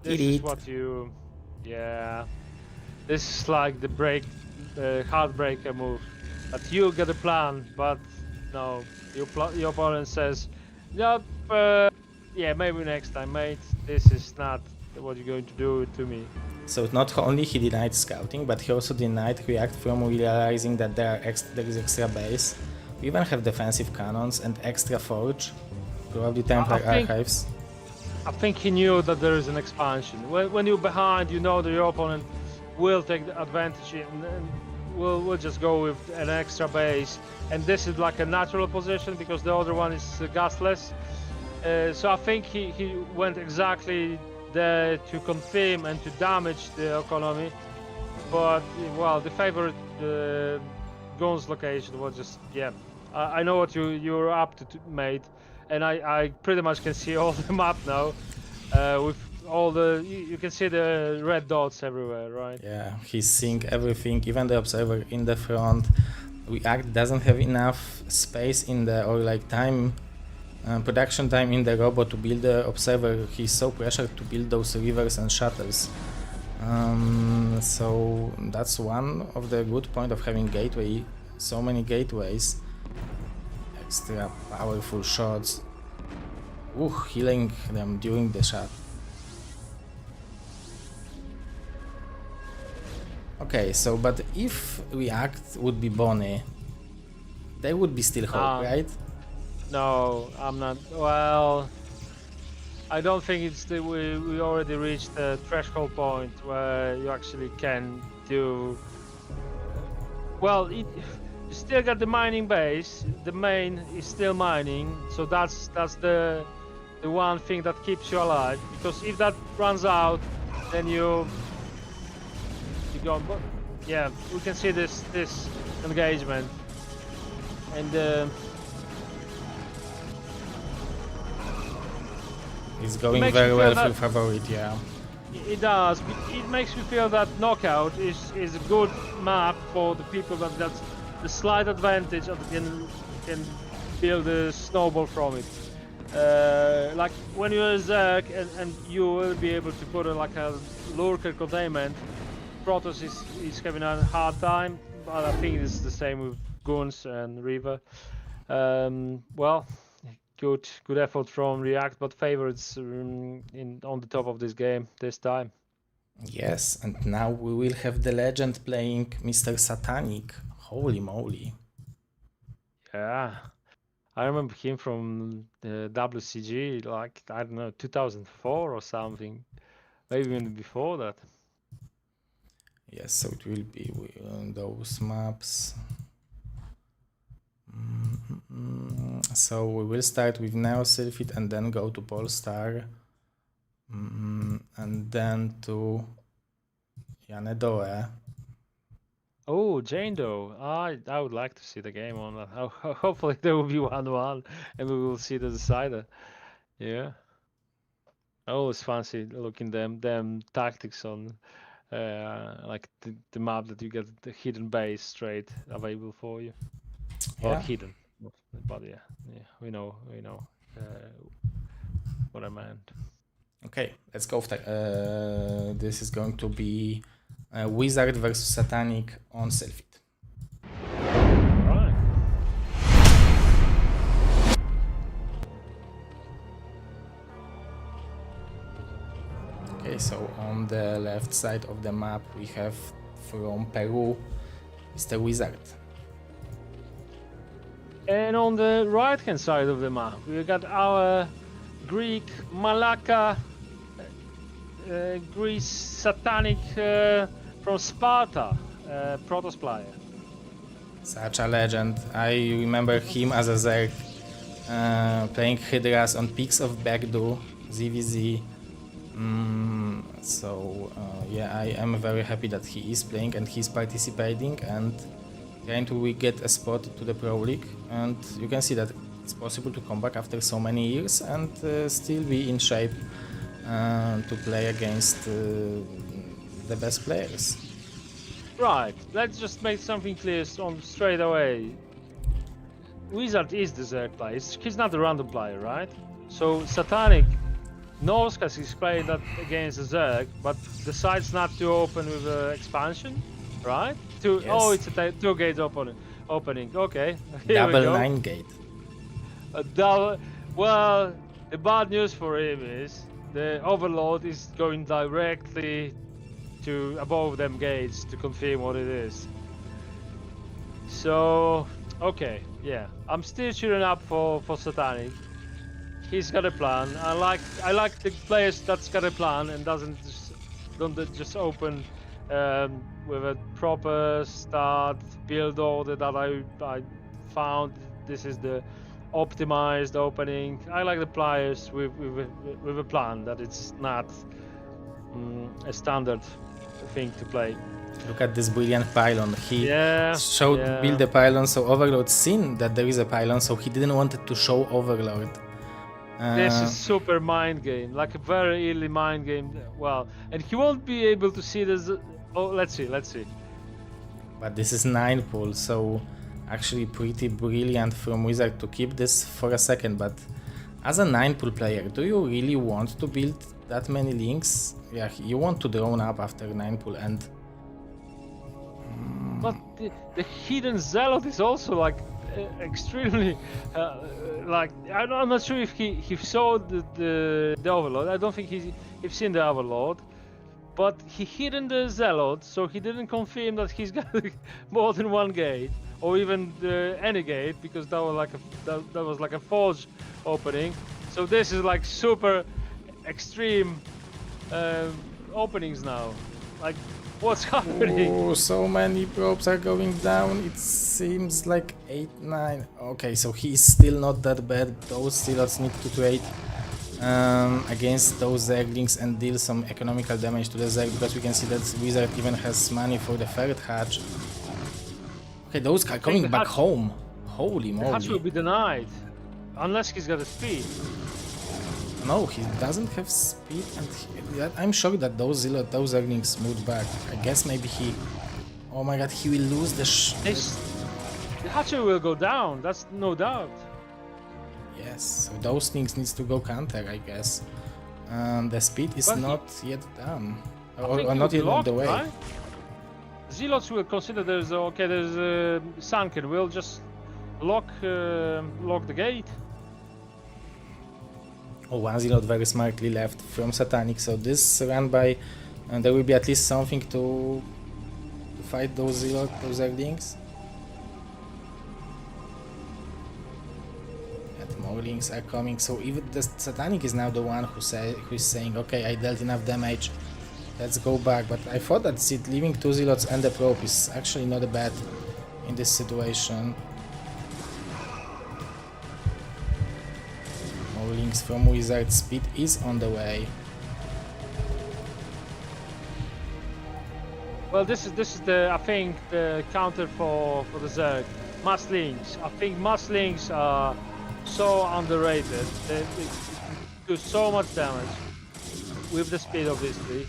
this is what you... Yeah, this is like the heartbreaker move. That you get a plan, but no, your opponent says, nope, yeah, maybe next time, mate. This is not what you're going to do to me. So not only he denied scouting, but he also denied React from realizing that there is extra base. We even have defensive cannons and extra forge, probably Templar archives. I think he knew that there is an expansion. When you're behind, you know that your opponent will take the advantage and we'll just go with an extra base. And this is like a natural position because the other one is gasless. So I think he went exactly there to confirm and to damage the economy. But, well, the favorite Gon's location was just, yeah. I know what you're up to, mate. And I pretty much can see all the map now. With all the... You can see the red dots everywhere, right? Yeah, he's seeing everything, even the observer in the front. React doesn't have enough space in the, or like time, production time in the robot to build the observer. He's so pressured to build those rivers and shuttles. So that's one of the good point of having gateway, so many gateways. Extra powerful shots. Ooh, healing them during the shot. Okay, so but if React would be Bonnie, there would be still hope, right? No, I'm not. Well, I don't think it's the we already reached the threshold point where you actually can do. Well, you still got the mining base. The main is still mining, so that's the one thing that keeps you alive. Because if that runs out, then you go. But yeah, we can see this engagement, and It's going makes very you well feel for favorite, yeah. it does. It makes me feel that knockout is a good map for the people that's the slight advantage that can build a snowball from it. Like when you're a Zerg and you will be able to put like a lurker containment, Protoss is having a hard time, but I think it's the same with Guns and Reaver. Well, good effort from React, but favorites on the top of this game this time. Yes, and now we will have the legend playing Mr. Satanic. Holy moly. Yeah, I remember him from the WCG, like I don't know, 2004 or something, maybe even before that. Yes, so it will be those maps. So we will start with Neo Sylphid and then go to Polestar. And then to Yanedoe. Oh, Jane Doe. I would like to see the game on that. Hopefully there will be 1-1 and we will see the decider. Yeah. I always fancy looking them tactics on like the map that you get the hidden base straight available for you. Or Yeah. hidden. But yeah, we know what I meant. Okay, let's go. This is going to be Wizard versus Satanic on Sylphid. Right. Okay, so on the left side of the map we have from Peru Mr. Wizard. And on the right hand side of the map, we got our Greek Malaka, Greece Satanic from Sparta, Protoss player. Such a legend. I remember him as a Zerg playing Hydras on Peaks of Bagdu, ZVZ. Yeah, I am very happy that he is playing and he's participating and trying to get a spot to the Pro League. And you can see that it's possible to come back after so many years and still be in shape to play against the best players. Right, let's just make something clear straight away. Wizard is the Zerg player, he's not a random player, right? So Satanic knows because he's played that against the Zerg, but decides not to open with expansion, right? Yes. Oh, it's a 2 gates opening. Okay, here Double we go. 9 gate. Well, the bad news for him is the Overlord is going directly to above them gates to confirm what it is. So, okay, yeah, I'm still cheering up for Satanic. He's got a plan. I like the players that's got a plan and don't just open with a proper start build order that I found. This is the optimized opening. I like the players with a plan that it's not a standard thing to play. Look at this brilliant pylon. He build the pylon, so Overlord seen that there is a pylon, so he didn't want it to show Overlord. This is super mind game, like a very early mind game. Well, and he won't be able to see this. Oh, let's see. But this is 9 pull, so actually pretty brilliant from Wizard to keep this for a second. But as a 9 pull player, do you really want to build that many links? Yeah, you want to drone up after 9 pull and... But the hidden zealot is also like extremely like I'm not sure if he saw the Overlord. I don't think he's seen the Overlord, but he hidden the zealot, so he didn't confirm that he's got more than one gate, or even any gate, because that was like that was like a forge opening. So this is like super extreme openings now. Like, what's happening? Oh, so many probes are going down. It seems like 8, 9. Okay, so he's still not that bad. Those zealots need to trade against those Zerglings and deal some economical damage to the Zerg, because we can see that Wizard even has money for the third hatch. Okay, those are coming back home. Holy moly. The hatch will be denied, unless he's got a speed. No, he doesn't have speed, and I'm shocked that those Zerglings moved back. I guess maybe he... Oh my god, he will lose the The hatchery will go down, that's no doubt. Yes, so those things needs to go counter, I guess. The speed is not yet done, or not yet on the way. Right? Zealots will consider there's a sunken. We'll just lock the gate. Oh, one Zealot very smartly left from Satanic, so this run by, and there will be at least something to fight those Zerglings. More links are coming, so even the Satanic is now the one who is saying, okay, I dealt enough damage, let's go back. But I thought that leaving 2 Zealots and the probe is actually not bad in this situation. More links from Wizard. Speed is on the way. Well, this is the, I think, the counter for the Zerg. Mass links. I think mass links are so underrated. They do so much damage with the speed, obviously.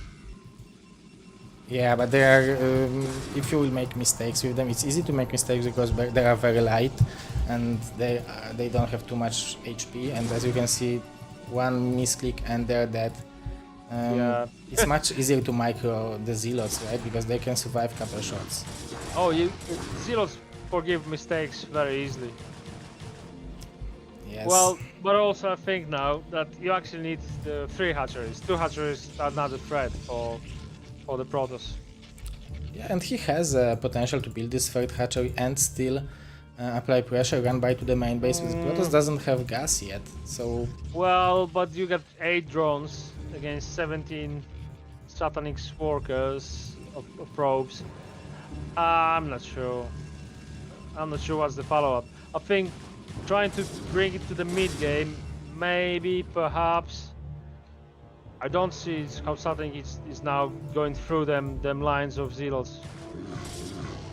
Yeah, but they are, if you will make mistakes with them, it's easy to make mistakes because they are very light and they don't have too much HP, and as you can see, one misclick and they're dead. Yeah. It's much easier to micro the Zealots, right? Because they can survive couple shots. Oh, Zealots forgive mistakes very easily. Yes. Well, but also I think now that you actually need the 3 hatcheries. 2 hatcheries are not a threat for the Protoss. Yeah, and he has potential to build this third hatchery and still apply pressure, run by to the main base. With Protoss doesn't have gas yet, so... Well, but you got 8 drones against 17 Satanic workers of probes. I'm not sure. I'm not sure what's the follow-up. I think trying to bring it to the mid game, maybe, perhaps. I don't see how Satanic is now going through them lines of Zealots.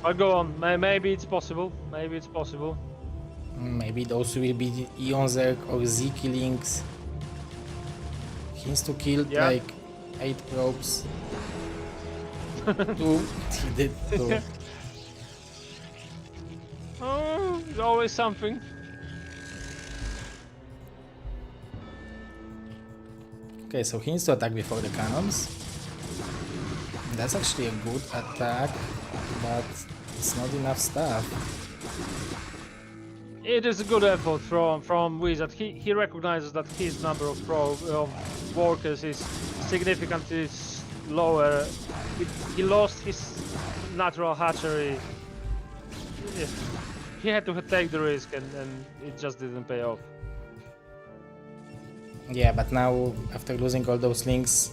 But go on, maybe it's possible. Maybe it's possible. Maybe those will be Eon Zerg or Z killings. He needs to kill like 8 probes. 2, he did 2. Oh, there's always something. Okay, so he needs to attack before the cannons. That's actually a good attack, but it's not enough stuff. It is a good effort from Wizard. He recognizes that his number of workers is significantly lower. He lost his natural hatchery. He had to take the risk, and it just didn't pay off. Yeah, but now, after losing all those links,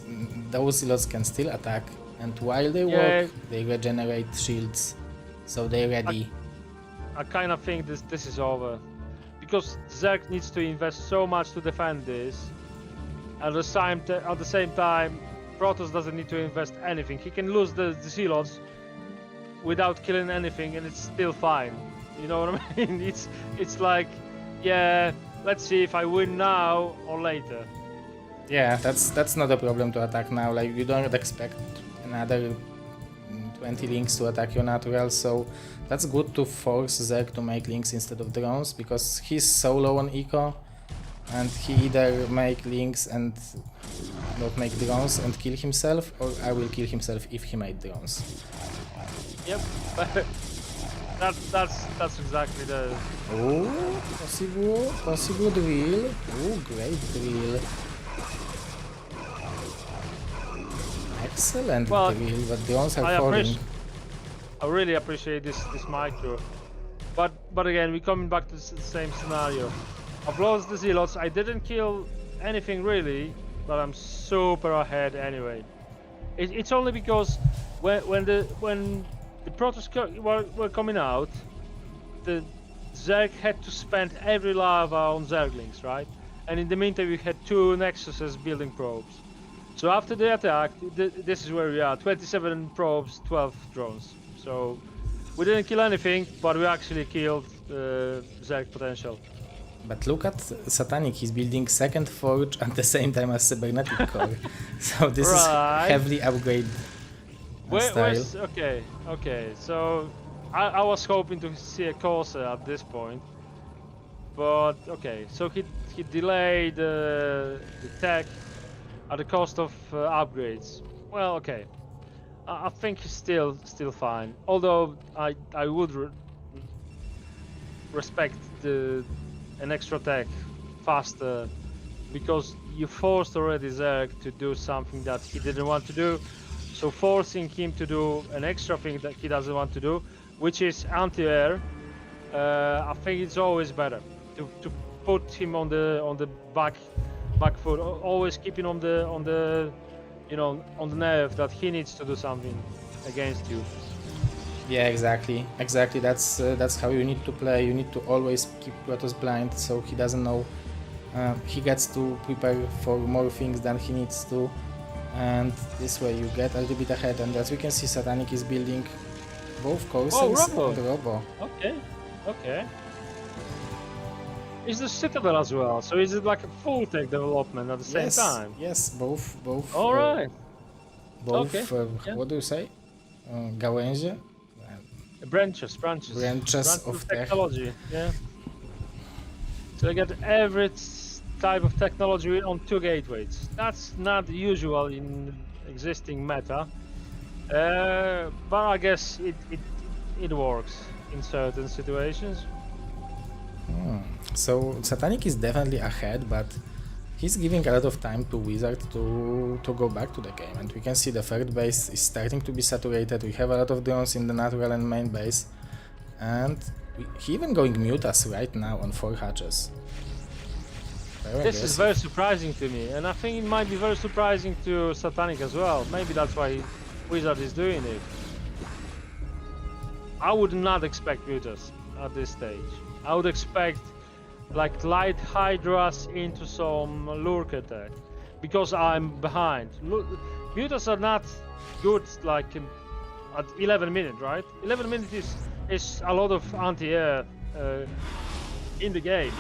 those Zealots can still attack, and while they walk, they regenerate shields, so they're ready. I kind of think this is over, because Zerg needs to invest so much to defend this. At the same time, Protoss doesn't need to invest anything. He can lose the Zealots without killing anything, and it's still fine. You know what I mean? It's like, yeah, let's see if I win now or later. Yeah, that's not a problem to attack now. Like, you don't expect another 20 links to attack your natural, so that's good to force Zerg to make links instead of drones, because he's so low on eco, and he either make links and not make drones and kill himself, or I will kill himself if he made drones. Yep, that's exactly the... Oh, possible drill. Oh, great drill. Excellent Well, drill, but drones are falling. I really appreciate this micro, but again, we're coming back to the same scenario. I've lost the zealots. I didn't kill anything really, but I'm super ahead anyway. It's only because when the Protoss were coming out, the Zerg had to spend every lava on Zerglings, right? And in the meantime, we had 2 Nexuses building probes. So after the attack, this is where we are: 27 probes, 12 drones. So we didn't kill anything, but we actually killed Zerg potential. But look at Satanic, he's building second forge at the same time as cybernetic core. So this is heavily upgrade style. Okay, so I was hoping to see a Corsair at this point, but okay, so he delayed the tech at the cost of upgrades. Well, okay, I think he's still fine. Although I would respect an extra tech faster, because you forced already Zerg to do something that he didn't want to do. So forcing him to do an extra thing that he doesn't want to do, which is anti-air, I think it's always better to put him on the back foot, always keeping on the you know, on the nerve that he needs to do something against you. Yeah, exactly. That's how you need to play. You need to always keep Protoss blind, so he doesn't know. He gets to prepare for more things than he needs to, and this way you get a little bit ahead. And as we can see, Satanic is building both Corsairs and Robo. Okay. Is the Citadel as well? So is it like a full tech development at the same time? Yes, both. All right. Both. Okay. What do you say? Gałęzie? Branches of technology. Yeah. So I get every type of technology on 2 gateways. That's not usual in existing meta, but I guess it works in certain situations. So Satanic is definitely ahead, but he's giving a lot of time to Wizard to go back to the game, and we can see the third base is starting to be saturated. We have a lot of drones in the natural and main base, and he even going Mutas right now on 4 hatches. This is very surprising to me, and I think it might be very surprising to Satanic as well. Maybe that's why Wizard is doing it. I would not expect Mutas at this stage. I would expect like light Hydras into some lurk attack, because I'm behind. Mutas are not good like at 11 minutes, right? 11 minutes is a lot of anti-air in the game.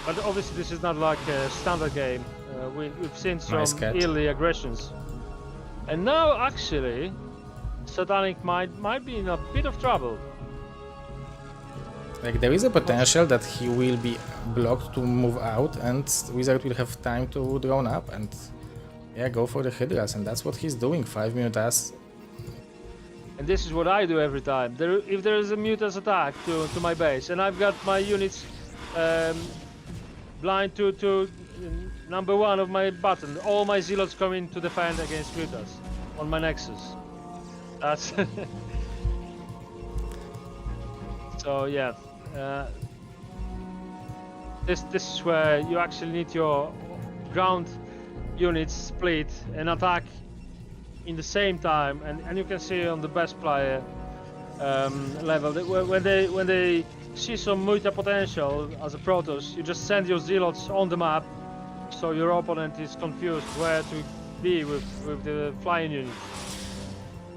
But obviously this is not like a standard game. We've seen some early aggressions. And now actually Satanic might be in a bit of trouble. Like there is a potential that he will be blocked to move out, and Wizard will have time to drone up and go for the Hydras, and that's what he's doing. 5 Mutas. And this is what I do every time. If there is a Mutas attack to my base, and I've got my units blind to number 1 of my button, all my zealots come in to defend against Mutas on my Nexus. That's so yeah. This is where you actually need your ground units split and attack in the same time, and you can see on the best player level that when they see some muta potential as a Protoss, you just send your zealots on the map, so your opponent is confused where to be with the flying units.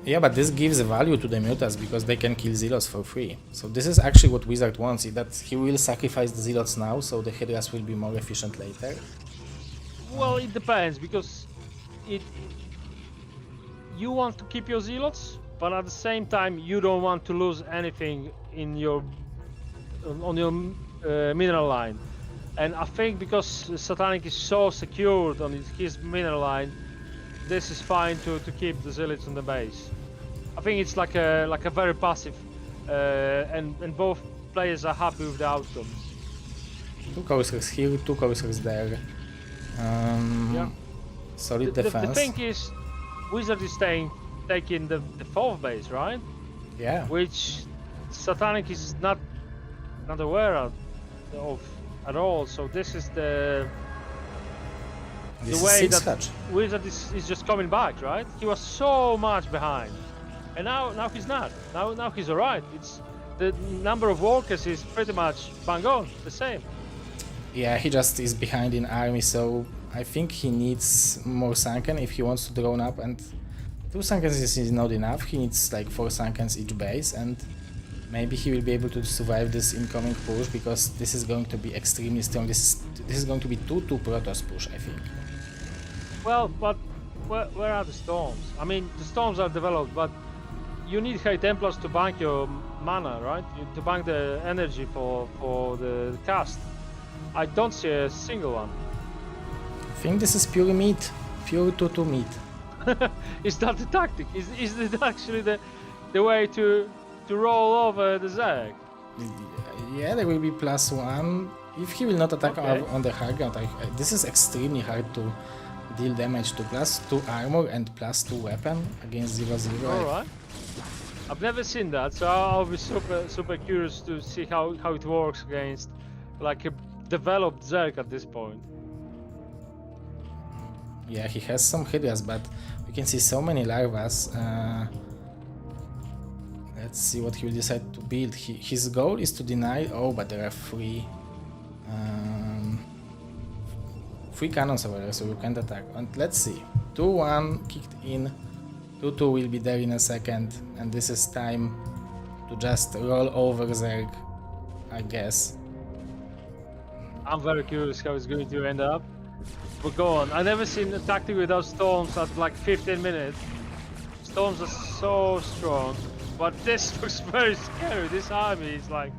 Yeah, but this gives value to the Mutas because they can kill Zealots for free. So this is actually what Wizard wants, is that he will sacrifice the Zealots now, so the Hydras will be more efficient later. Well, it depends, because you want to keep your Zealots, but at the same time you don't want to lose anything in on your mineral line. And I think because Satanic is so secured on his mineral line, this is fine to keep the Zealots on the base. I think it's like a very passive, and both players are happy with the outcome. 2 Corsairs here, 2 Corsairs there. Yeah. solid The defense. thing is, Wizard is taking the 4th base, right? Yeah, Which Satanic is not aware of at all. So this is the this way is 6 that hatch. Wizard is just coming back, right? He was so much behind, and now he's not. Now he's alright. It's the number of workers is pretty much bang on, the same. Yeah, he just is behind in army, so I think he needs more sunken if he wants to drone up, and 2 sunkens is not enough. He needs like 4 sunkens each base, and maybe he will be able to survive this incoming push, because this is going to be extremely strong. This is going to be 2-2 Protoss push, I think. Well, but where are the storms? I mean, the storms are developed, but you need High Templars to bank your mana, right? To bank the energy for the cast. I don't see a single one. I think this is pure meat, pure 2-2 meat. Is that the tactic? Is it actually the way to roll over the Zerg? Yeah, there will be +1. If he will not attack Okay. on the high ground, this is extremely hard to deal damage to. +2 armor and +2 weapon against 0-0. Alright. I've never seen that, so I'll be super curious to see how it works against like a developed Zerg at this point. Yeah, he has some Hydras, but you can see so many larvas. Let's see what he will decide to build. His goal is to deny. Oh, but there are 3 cannons over there, so you can't attack. And let's see. 2-1 kicked in. 2-2 will be there in a second, and this is time to just roll over Zerg, I guess. I'm very curious how it's going to end up. But go on. I've never seen a tactic without storms at like 15 minutes. Storms are so strong, but this looks very scary. This army is like...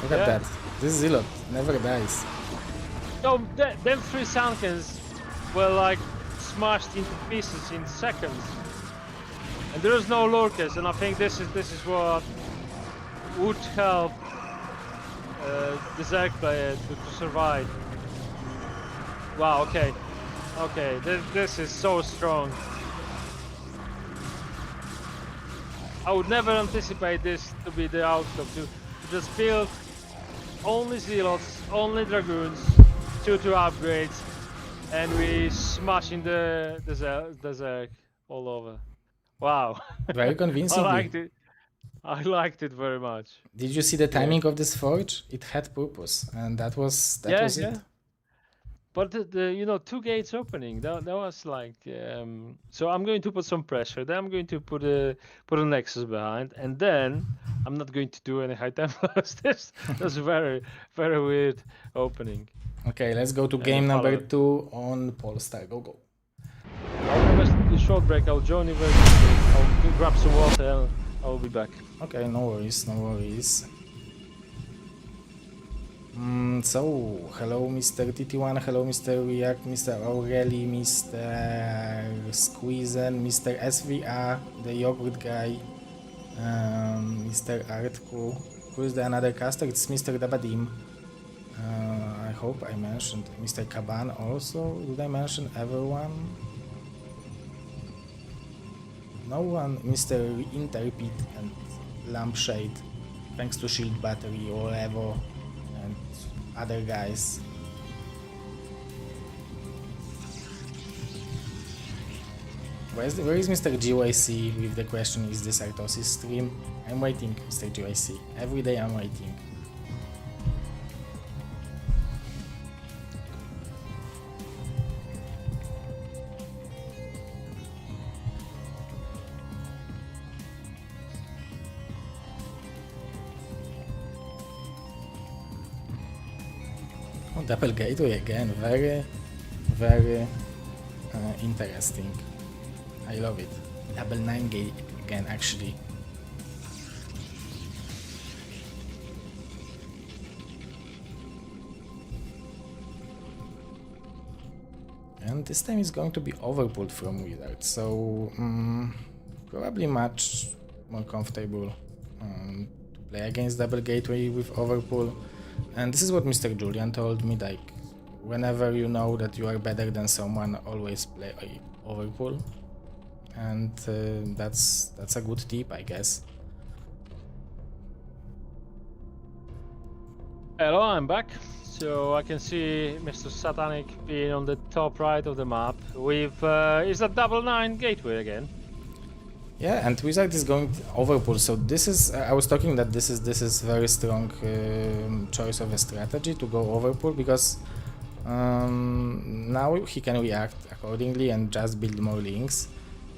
Look at that. This Zealot never dies. So them 3 Sunkens were like smashed into pieces in seconds. And there is no lurkers, and I think this is what would help the Zerg player to survive. Wow, okay. Okay, this is so strong. I would never anticipate this to be the outcome, to just build only Zealots, only Dragoons, 2 upgrades, and we smashing the Zerg all over. Wow. Very convincingly. I liked it. I liked it very much. Did you see the timing of this forge? It had purpose, and that was it. But the 2 gates opening, that was like so I'm going to put some pressure. Then I'm going to put a Nexus behind, and then I'm not going to do any High Templars. That's a very weird opening. Okay, let's go to game number 2 on Polestar. Go. I'll have a short break. I'll join you very quickly. I'll grab some water and I'll be back. Okay, no worries. So, hello Mr. TT1, hello Mr. React, Mr. Aureli, Mr. Squeezen, Mr. SVA, the yogurt guy, Mr. Artku. Who is the another caster? It's Mr. Dabadim. I hope I mentioned Mr. Kaban also. Did I mention everyone? No one. Mr. Interpit and Lampshade. Thanks to Shield Battery or Evo and other guys. Where is Mr. GYC with the question, is this Artosis stream? I'm waiting, Mr. GYC. Every day I'm waiting. Oh, double gateway again, very interesting. I love it. Double 9 gate again, actually. And this time it's going to be overpulled from Wizard, so probably much more comfortable to play against double gateway with overpull. And this is what Mr. Julian told me, like whenever you know that you are better than someone, always play overpool, and that's a good tip, I guess. Hello, I'm back. So I can see Mr. Satanic being on the top right of the map with is that 99 gateway again? Yeah, and Wizard is going overpool. So this is I was talking that this is very strong choice of a strategy to go overpool, because now he can react accordingly and just build more links.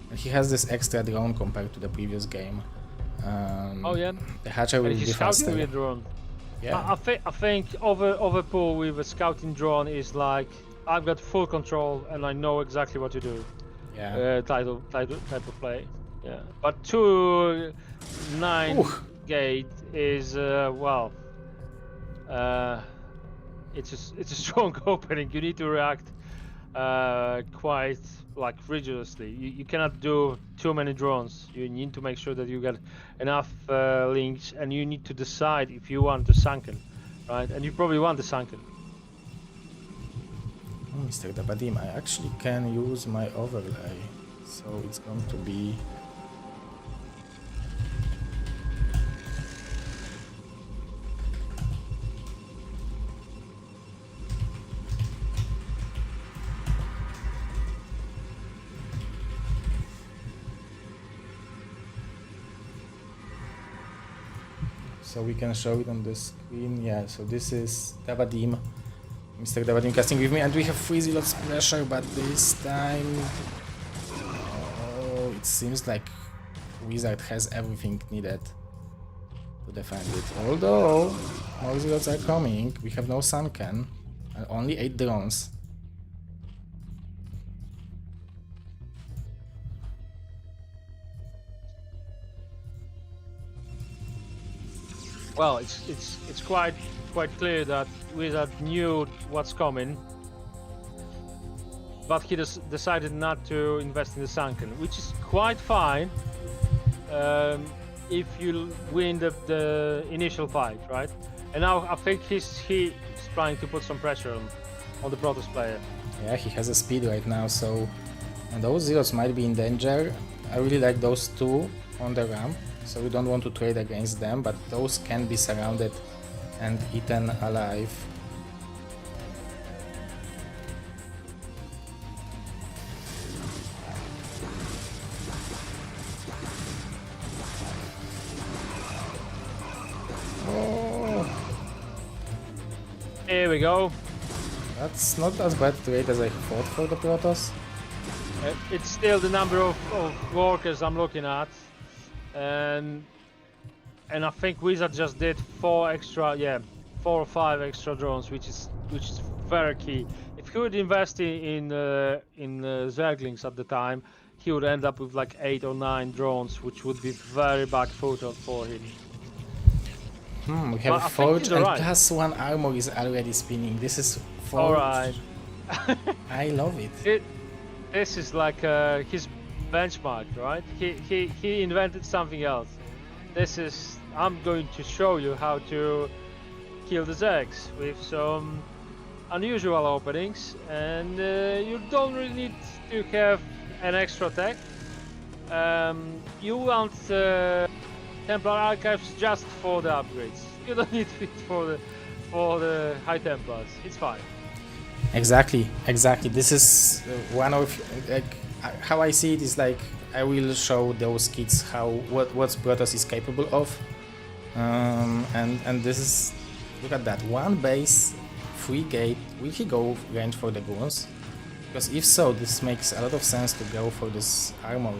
And he has this extra drone compared to the previous game. Oh yeah, The hatcher will and be he's scouting faster. with a drone. Yeah. I think overpool with a scouting drone is like I've got full control and I know exactly what to do. Yeah. Type of play. Yeah, but 2-9 gate is well. It's a strong opening. You need to react quite like rigorously. You cannot do too many drones. You need to make sure that you get enough links, and you need to decide if you want the sunken, right? And you probably want the sunken. Mr. Dabadim, I actually can use my overlay, so it's going to be so we can show it on the screen. Yeah, so this is Dabadim, Mr. Dabadim casting with me, and we have 3 zealots pressure, but this time it seems like Wizard has everything needed to defend it. Although more zealots are coming, we have no sunken, only 8 drones. Well, it's quite clear that Wizard knew what's coming, but he decided not to invest in the sunken, which is quite fine if you win the initial fight, right? And now I think he's trying to put some pressure on the Protoss player. Yeah, he has a speed right now, so and those zealots might be in danger. I really like those 2 on the ramp, so we don't want to trade against them, but those can be surrounded and eaten alive. Oh, Here we go. that's not as bad trade as I thought for the Protoss. It's still the number of workers I'm looking at, and I think Wizard just did 4 or 5 extra drones, which is very key. If he would invest in Zerglings at the time, he would end up with like 8 or 9 drones, which would be very backfooted for him. We have I Forge, and right. +1 armor is already spinning. This is Forge. Alright. I love it. This is like his benchmark, right? He invented something else. I'm going to show you how to kill the Zergs with some unusual openings, and you don't really need to have an extra tech. You want Templar Archives just for the upgrades. You don't need it for the High Templars. It's fine. Exactly. This is one of how I see it is like I will show those kids what Protoss is capable of, and this is, look at that, 1 base, 3 gate. Will he go range for the goons? Because if so, this makes a lot of sense to go for this armor.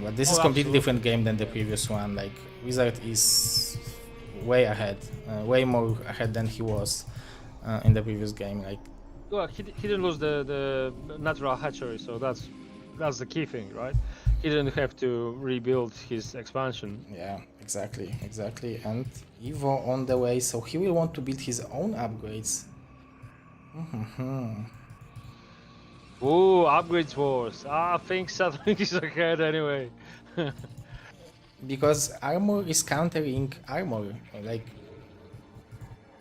But this is completely different game than the previous one. Like Wizard is way ahead, way more ahead than he was in the previous game. Like, well, he didn't lose the natural hatchery, so that's the key thing, right? He didn't have to rebuild his expansion. yeah, exactly. And Evo on the way, so he will want to build his own upgrades. Ooh, upgrades wars. I think Saturn is ahead anyway. Because armor is countering armor. Like,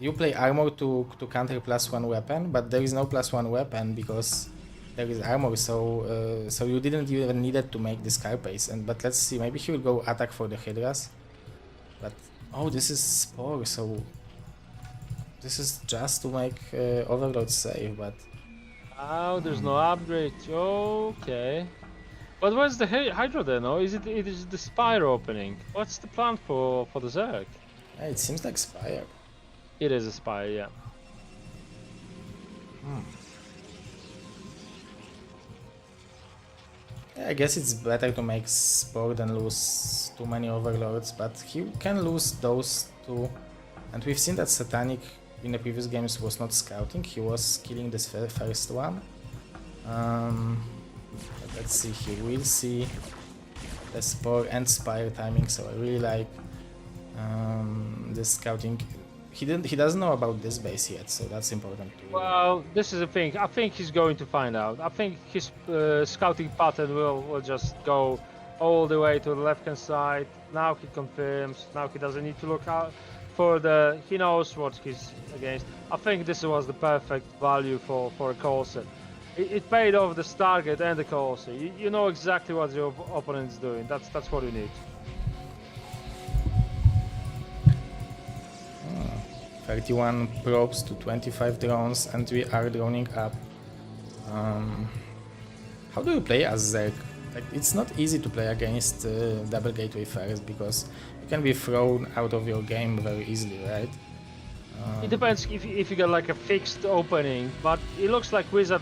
you play armor to counter +1 weapon, but there is no +1 weapon because there is armor, so you didn't even needed to make this carapace. But let's see, maybe he will go attack for the Hydras. But oh, this is Spore, so this is just to make Overlord save, but Oh, there's no upgrade. Okay. But where's the Hydra then? Or is it the Spire opening? What's the plan for the Zerg? yeah, it seems like Spire. It is a Spire, yeah. Yeah, I guess it's better to make Spore than lose too many Overlords, but he can lose those two. And we've seen that Satanic in the previous games was not scouting, he was killing this first one. But let's see, he will see the Spore and Spire timing, so I really like this scouting. He doesn't know about this base yet, so that's important too. Well, this is the thing. I think he's going to find out. I think his scouting pattern will just go all the way to the left-hand side. Now he confirms. Now he doesn't need to look out further. He knows what he's against. I think this was the perfect value for a Corsair. It paid off the Stargate and the Corsair. You know exactly what your opponent's doing. That's what you need. 31 probes to 25 drones, and we are droning up. How do you play as Zerg? Like, it's not easy to play against double gateway first because you can be thrown out of your game very easily, right? It depends if you get like a fixed opening, but it looks like Wizard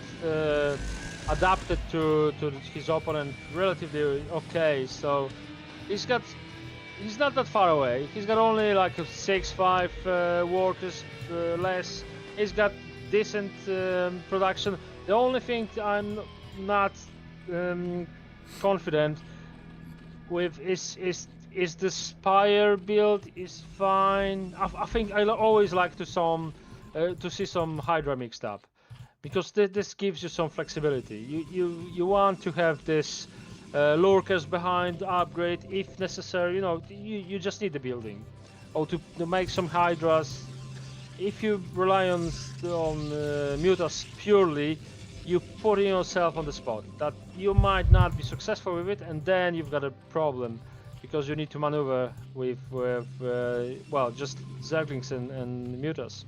adapted to his opponent relatively okay. So he's not that far away. He's got only like a 6-5 workers less. He's got decent production. The only thing I'm not confident with is the Spire build is fine. I think I always like to see some Hydra mixed up, because this gives you some flexibility. You want to have this lurkers behind upgrade if necessary. You know, you just need the building, or to make some Hydras. If you rely on Mutas purely, you putting yourself on the spot that you might not be successful with it, and then you've got a problem because you need to maneuver with well, just Zerglings and Mutas.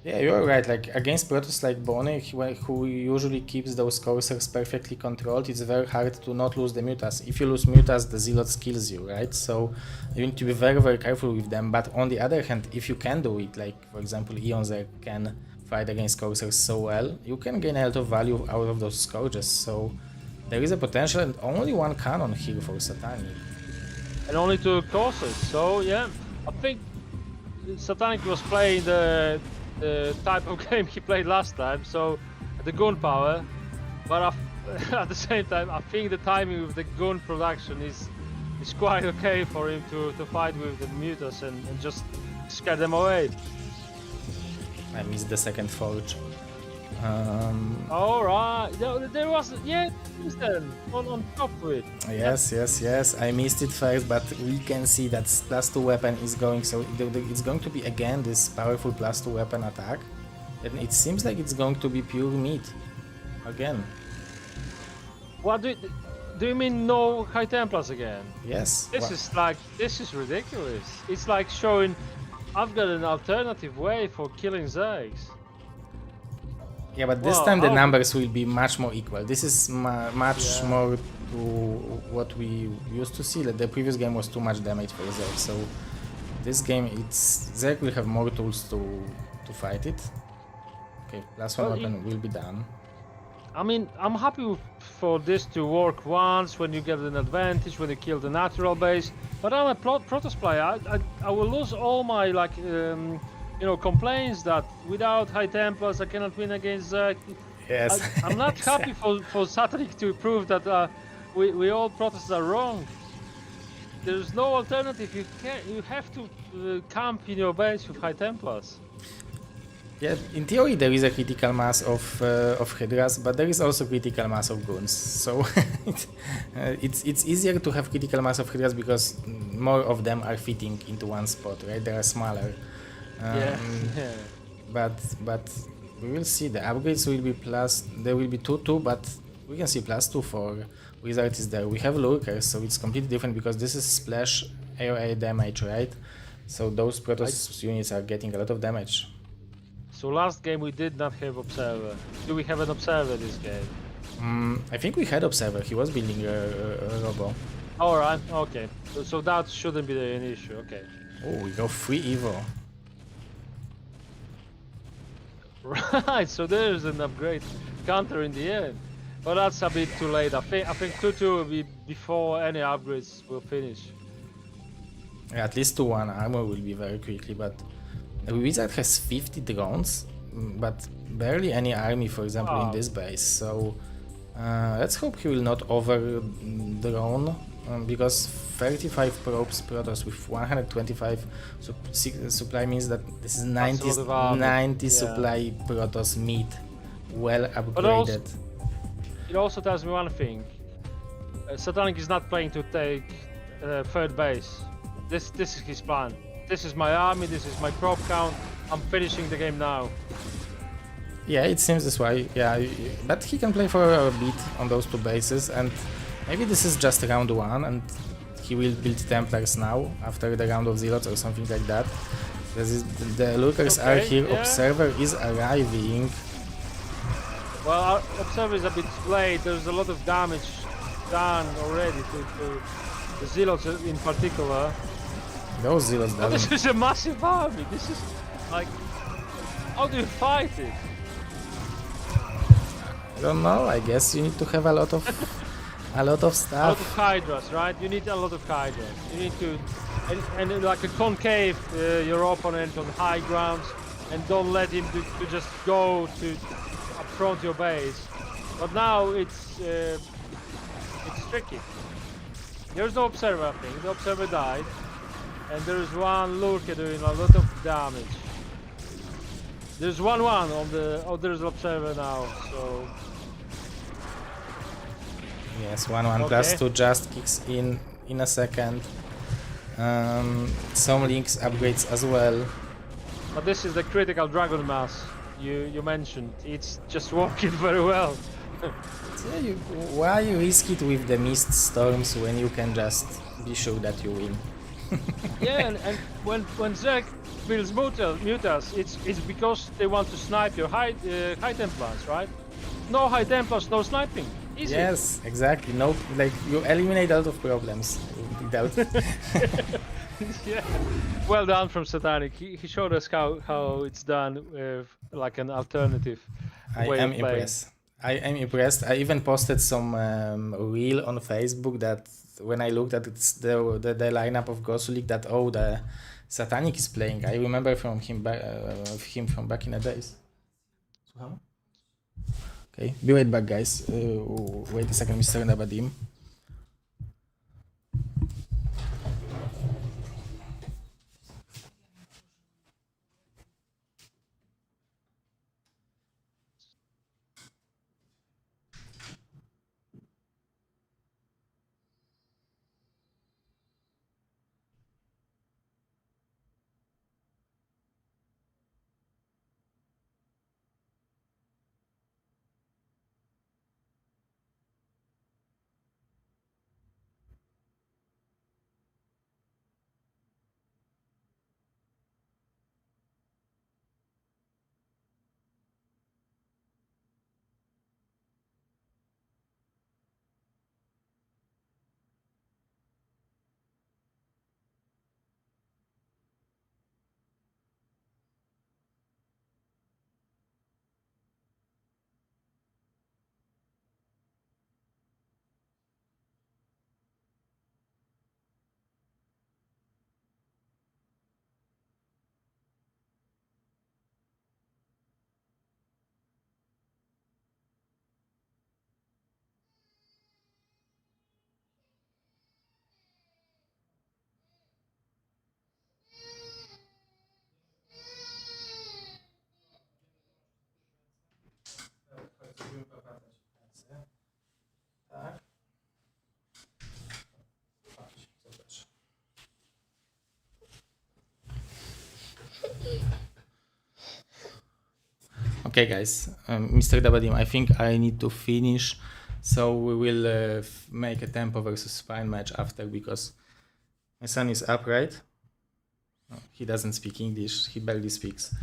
Yeah, you're right. Like against Protoss like Bonnie, who usually keeps those Corsairs perfectly controlled, it's very hard to not lose the Mutas. If you lose Mutas, the Zealots kills you, right? So you need to be very, very careful with them. But on the other hand, if you can do it, like for example, Eonzer can fight against Corsairs so well, you can gain a lot of value out of those Scourges. So there is a potential, and only one cannon here for Satanic. And only 2 Corsairs. So yeah, I think Satanic was playing the type of game he played last time, so the gun power, but at the same time I think the timing of the gun production is quite okay for him to fight with the Mutas and just scare them away. I missed the second forge. Alright, there was, yeah, on top of it. Yes, I missed it first, but we can see that +2 weapon is going, so it's going to be again this powerful +2 weapon attack, and it seems like it's going to be pure meat again. What do you mean no High Templars again? Yes. This is ridiculous. It's like showing I've got an alternative way for killing Zergs. Yeah, but this time the numbers will be much more equal. This is much more to what we used to see. That the previous game was too much damage for Zerg, so this game Zerg will have more tools to fight it. Okay, +1 weapon will be done. I mean, I'm happy for this to work once when you get an advantage, when you kill the natural base. But I'm a Protoss player. I will lose all my like complaints that without High Templars I cannot win against Zerg. Yes. I'm not happy for Satanic to prove that we all Protoss are wrong. There's no alternative. You have to camp in your base with High Templars. Yeah, in theory there is a critical mass of Hydras, but there is also critical mass of Guns. So it's easier to have critical mass of Hydras because more of them are fitting into one spot, right? They are smaller. Yeah. Um, Yeah. but we will see. The upgrades will be plus. There will be 2-2, but we can see +2 for Wizard is there. We have Lurkers, so it's completely different because this is splash AOA damage, right? So those Protoss units are getting a lot of damage. So last game we did not have Observer. Do we have an Observer this game? I think we had Observer. He was building a Robo. Alright, okay. So that shouldn't be an issue, okay. Oh, we go 3 Evo. Right, so there's an upgrade counter in the end. But that's a bit too late. I think 2-2 will be before any upgrades will finish. Yeah, at least 2-1 armor will be very quickly, but the Wizard has 50 drones, but barely any army, for example, in this base. So let's hope he will not over drone, because 35 probes Protoss with 125 supply means that this is 90 Yeah. supply Protoss meat, well upgraded. It also tells me one thing. Satanic is not playing to take third base. This is his plan. This is my army, this is my probe count. I'm finishing the game now. Yeah, it seems this way. Yeah, but he can play for a bit on those 2 bases, and maybe this is just round 1, and he will build Templars now after the round of zealots or something like that. The Lurkers are here. Yeah. Observer is arriving. Well, our Observer is a bit late. There's a lot of damage done already to the zealots in particular. Those zealots But doesn't. this is a massive army. This is like, how do you fight it? I don't know. I guess you need to have a lot of A lot of stuff. Hydras, right? You need a lot of Hydras. You need to, and like a concave your opponent on high grounds, and don't let him to just go to upfront your base. But now it's tricky. There's no Observer, I think. The Observer died, and there's one Lurker doing a lot of damage. There's 1-1 on the. Oh, there's Observer now, so. Yes, 1-1 +2 just kicks in a second. Some links upgrades as well. But this is the critical Dragon Mass you mentioned. It's just working very well. Yeah, why risk it with the mist storms when you can just be sure that you win? Yeah, and when Zerg builds mutas, it's because they want to snipe your high Templars, right? No high Templars, no sniping. Easy. Yes, exactly. No, like you eliminate a lot of problems without. Yeah. Well done from Satanic. He showed us how it's done with like an alternative way of playing. Impressed. I am impressed. I even posted some reel on Facebook that when I looked at the lineup of GosuLeague, that the Satanic is playing. I remember from him from back in the days. Okay, be right back, guys. Wait a second, Mr. Nabadim. Okay, guys, Mr. Dabadim, I think I need to finish, so we will make a tempo versus spine match after, because my son is up, right? No, he doesn't speak English, he barely speaks.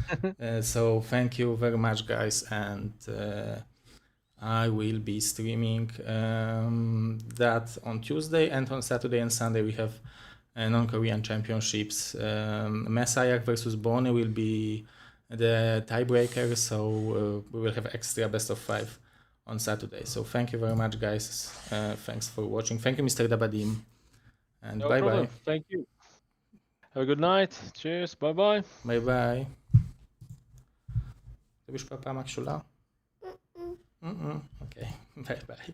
So thank you very much, guys, and I will be streaming that on Tuesday, and on Saturday and Sunday we have non-Korean championships. Messiah versus Bone will be the tiebreaker, so we will have extra best of 5 on Saturday. So thank you very much, guys. Thanks for watching. Thank you, Mr. Dabadim, and No bye problem. bye. Thank you. Have a good night. Cheers. Bye bye. Bye bye. Robisz papa Maksiula? Okay, bye bye.